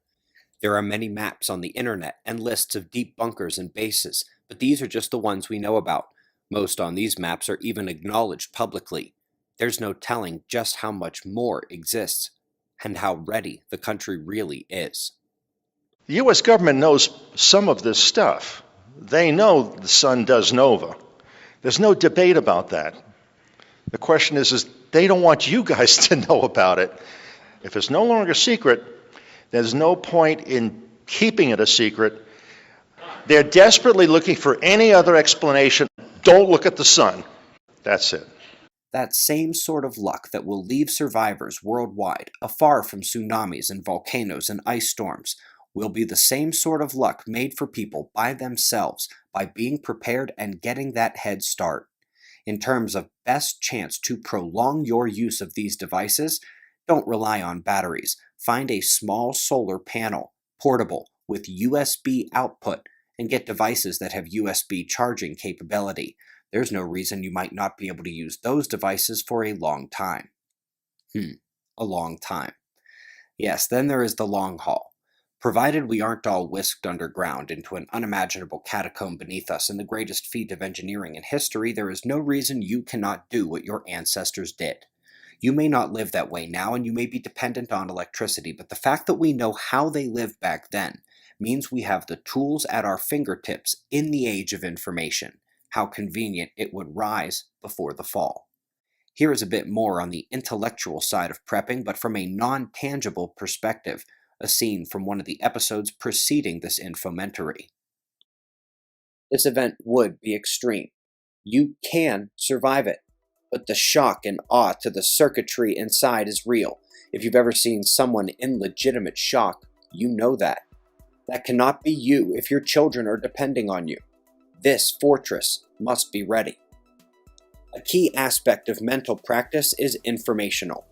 There are many maps on the internet and lists of deep bunkers and bases, but these are just the ones we know about. Most on these maps are even acknowledged publicly. There's no telling just how much more exists, and how ready the country really is. The U.S. government knows some of this stuff. They know the sun does nova. There's no debate about that. The question is they don't want you guys to know about it. If it's no longer a secret, there's no point in keeping it a secret. They're desperately looking for any other explanation. Don't look at the sun. That's it. That same sort of luck that will leave survivors worldwide afar from tsunamis and volcanoes and ice storms will be the same sort of luck made for people by themselves by being prepared and getting that head start. In terms of best chance to prolong your use of these devices, don't rely on batteries. Find a small solar panel, portable, with USB output, and get devices that have USB charging capability. There's no reason you might not be able to use those devices for a long time. A long time. Yes, then there is the long haul. Provided we aren't all whisked underground into an unimaginable catacomb beneath us in the greatest feat of engineering in history, there is no reason you cannot do what your ancestors did. You may not live that way now, and you may be dependent on electricity, but the fact that we know how they lived back then means we have the tools at our fingertips in the age of information. How convenient it would rise before the fall. Here is a bit more on the intellectual side of prepping, but from a non-tangible perspective, a scene from one of the episodes preceding this infomentary. This event would be extreme. You can survive it, but the shock and awe to the circuitry inside is real. If you've ever seen someone in legitimate shock, you know that. That cannot be you if your children are depending on you. This fortress must be ready. A key aspect of mental practice is informational.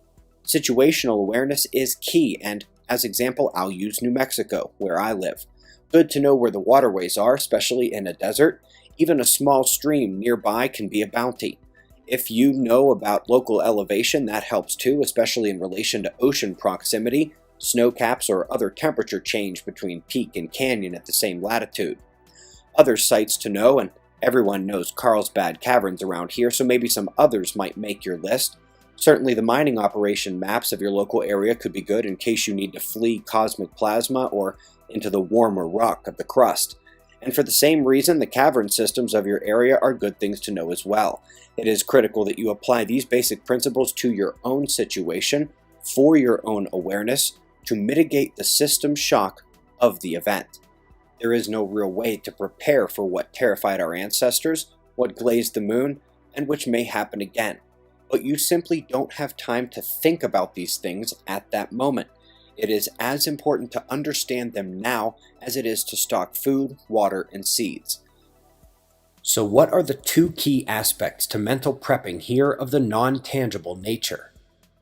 Situational awareness is key, and as example, I'll use New Mexico, where I live. Good to know where the waterways are, especially in a desert. Even a small stream nearby can be a bounty. If you know about local elevation, that helps too, especially in relation to ocean proximity, snow caps, or other temperature change between peak and canyon at the same latitude. Other sites to know, and everyone knows Carlsbad Caverns around here, so maybe some others might make your list. Certainly the mining operation maps of your local area could be good in case you need to flee cosmic plasma or into the warmer rock of the crust. And for the same reason, the cavern systems of your area are good things to know as well. It is critical that you apply these basic principles to your own situation, for your own awareness, to mitigate the system shock of the event. There is no real way to prepare for what terrified our ancestors, what glazed the moon, and which may happen again. But you simply don't have time to think about these things at that moment. It is as important to understand them now as it is to stock food, water, and seeds. So what are the two key aspects to mental prepping here of the non-tangible nature?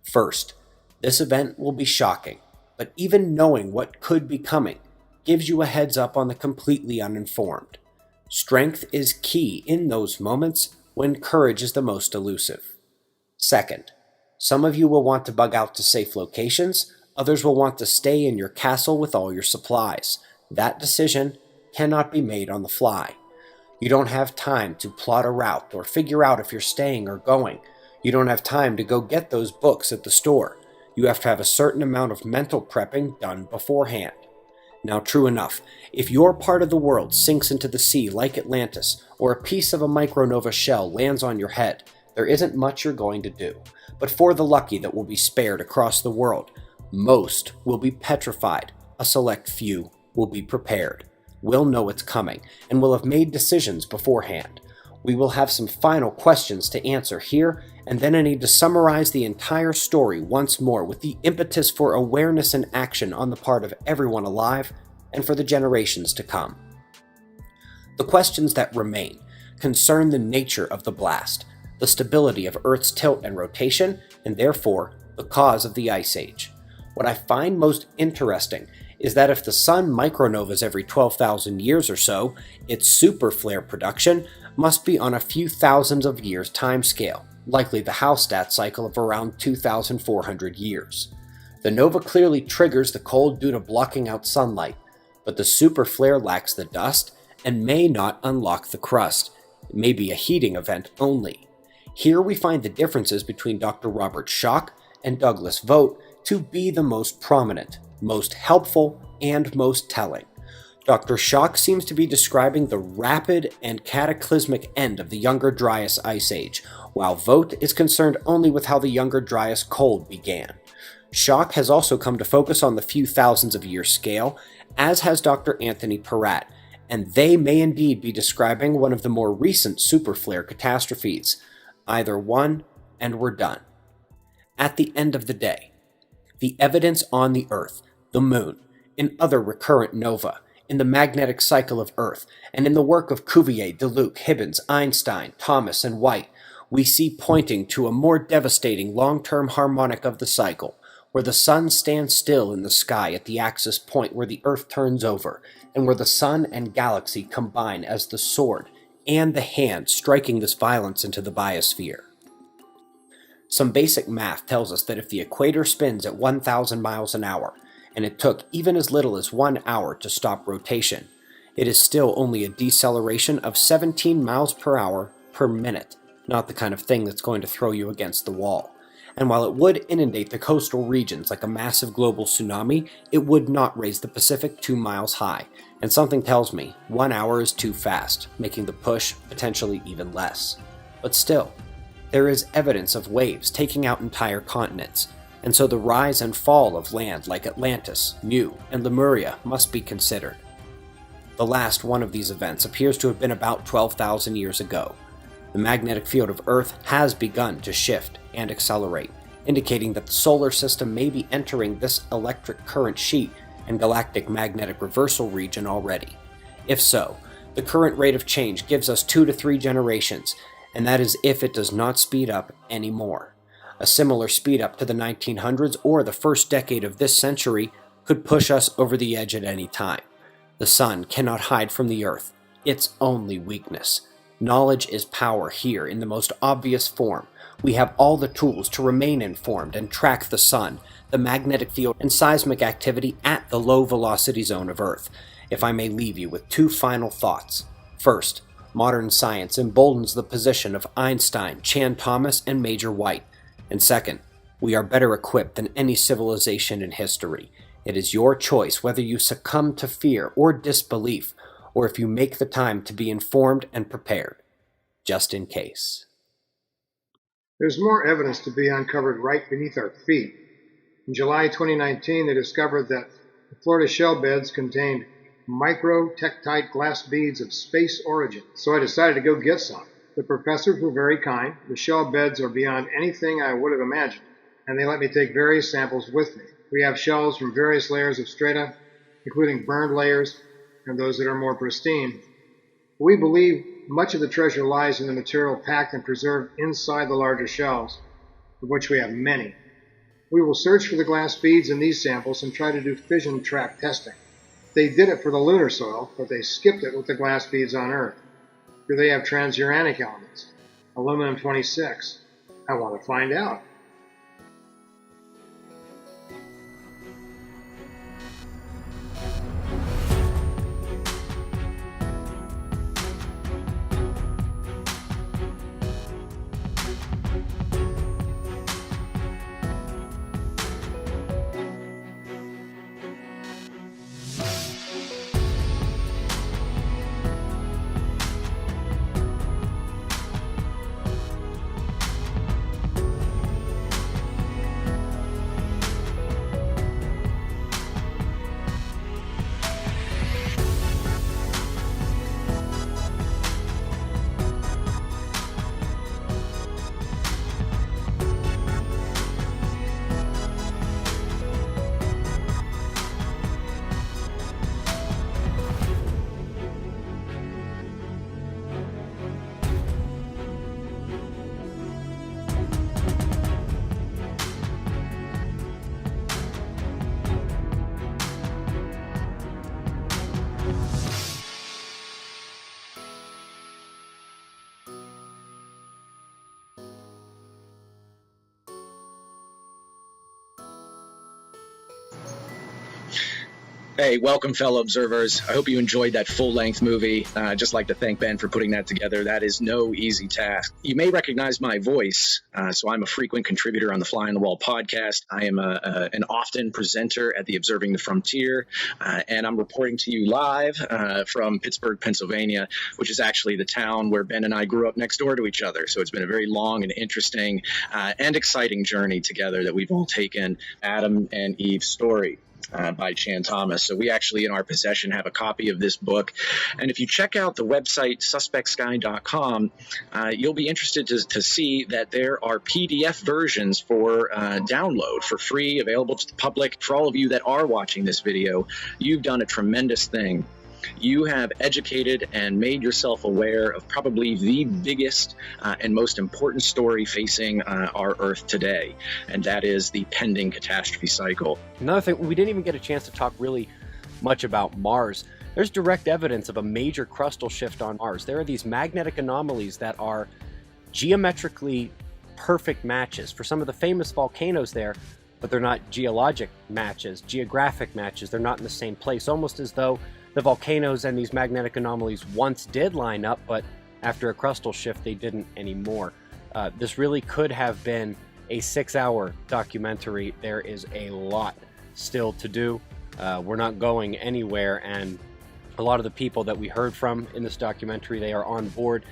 First, this event will be shocking, but even knowing what could be coming gives you a heads up on the completely uninformed. Strength is key in those moments when courage is the most elusive. Second, some of you will want to bug out to safe locations, others will want to stay in your castle with all your supplies. That decision cannot be made on the fly. You don't have time to plot a route or figure out if you're staying or going. You don't have time to go get those books at the store. You have to have a certain amount of mental prepping done beforehand. Now, true enough, if your part of the world sinks into the sea like Atlantis, or a piece of a micronova shell lands on your head, there isn't much you're going to do. But for the lucky that will be spared across the world, most will be petrified. A select few will be prepared, will know it's coming, and will have made decisions beforehand. We will have some final questions to answer here, and then I need to summarize the entire story once more with the impetus for awareness and action on the part of everyone alive and for the generations to come. The questions that remain concern the nature of the blast, the stability of Earth's tilt and rotation, and therefore the cause of the Ice Age. What I find most interesting is that if the Sun micronovas every 12,000 years or so, its superflare production must be on a few thousands of years timescale, likely the Hallstatt cycle of around 2,400 years. The nova clearly triggers the cold due to blocking out sunlight, but the superflare lacks the dust and may not unlock the crust. It may be a heating event only. Here we find the differences between Dr. Robert Schoch and Douglas Vogt to be the most prominent, most helpful, and most telling. Dr. Schoch seems to be describing the rapid and cataclysmic end of the Younger Dryas Ice Age, while Vogt is concerned only with how the Younger Dryas cold began. Schoch has also come to focus on the few thousands of year scale, as has Dr. Anthony Peratt, and they may indeed be describing one of the more recent superflare catastrophes. Either one, and we're done. At the end of the day, the evidence on the Earth, the Moon, in other recurrent nova, in the magnetic cycle of Earth, and in the work of Cuvier, Deluc, Hibbins, Einstein, Thomas, and White, we see pointing to a more devastating long-term harmonic of the cycle, where the Sun stands still in the sky at the axis point where the Earth turns over, and where the Sun and galaxy combine as the sword and the hand striking this violence into the biosphere. Some basic math tells us that if the equator spins at 1,000 miles an hour, and it took even as little as 1 hour to stop rotation, it is still only a deceleration of 17 miles per hour per minute, not the kind of thing that's going to throw you against the wall. And while it would inundate the coastal regions like a massive global tsunami, it would not raise the Pacific 2 miles high, and something tells me 1 hour is too fast, making the push potentially even less. But still, there is evidence of waves taking out entire continents, and so the rise and fall of land like Atlantis, Mu, and Lemuria must be considered. The last one of these events appears to have been about 12,000 years ago. The magnetic field of Earth has begun to shift and accelerate, indicating that the solar system may be entering this electric current sheet and galactic magnetic reversal region already. If so, the current rate of change gives us 2 to 3 generations, and that is if it does not speed up anymore. A similar speed up to the 1900s or the first decade of this century could push us over the edge at any time. The Sun cannot hide from the Earth, its only weakness. Knowledge is power here in the most obvious form. We have all the tools to remain informed and track the Sun, the magnetic field, and seismic activity at the low velocity zone of Earth. If I may leave you with 2 final thoughts. First, modern science emboldens the position of Einstein, Chan Thomas, and Major White. And second, we are better equipped than any civilization in history. It is your choice whether you succumb to fear or disbelief, or if you make the time to be informed and prepared, just in case. There's more evidence to be uncovered right beneath our feet. In July 2019, they discovered that the Florida shell beds contained micro-tektite glass beads of space origin, so I decided to go get some. The professors were very kind. The shell beds are beyond anything I would have imagined, and they let me take various samples with me. We have shells from various layers of strata, including burned layers and those that are more pristine. We believe much of the treasure lies in the material packed and preserved inside the larger shells, of which we have many. We will search for the glass beads in these samples and try to do fission trap testing. They did it for the lunar soil, but they skipped it with the glass beads on Earth. Do they have transuranic elements? Aluminum-26? I want to find out. Hey, welcome, fellow observers. I hope you enjoyed that full-length movie. I'd just like to thank Ben for putting that together. That is no easy task. You may recognize my voice. So I'm a frequent contributor on the Fly on the Wall podcast. I am an often presenter at the Observing the Frontier, and I'm reporting to you live from Pittsburgh, Pennsylvania, which is actually the town where Ben and I grew up next door to each other. So it's been a very long and interesting and exciting journey together that we've all taken. Adam and Eve's story. By Chan Thomas. So we actually in our possession have a copy of this book. And if you check out the website suspectsky.com, you'll be interested to see that there are PDF versions for download for free, available to the public. For all of you that are watching this video, you've done a tremendous thing. You have educated and made yourself aware of probably the biggest and most important story facing our Earth today, and that is the pending catastrophe cycle. Another thing, we didn't even get a chance to talk really much about Mars. There's direct evidence of a major crustal shift on Mars. There are these magnetic anomalies that are geometrically perfect matches for some of the famous volcanoes there, but they're not geographic matches. They're not in the same place, almost as though the volcanoes and these magnetic anomalies once did line up, but after a crustal shift, they didn't anymore. This really could have been a 6-hour documentary. There is a lot still to do. We're not going anywhere, and a lot of the people that we heard from in this documentary, they are on board,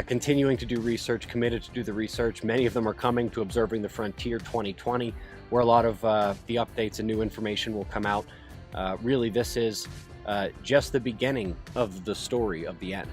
continuing to do research, committed to do the research. Many of them are coming to Observing the Frontier 2020, where a lot of the updates and new information will come out. Really, this is just the beginning of the story of the end.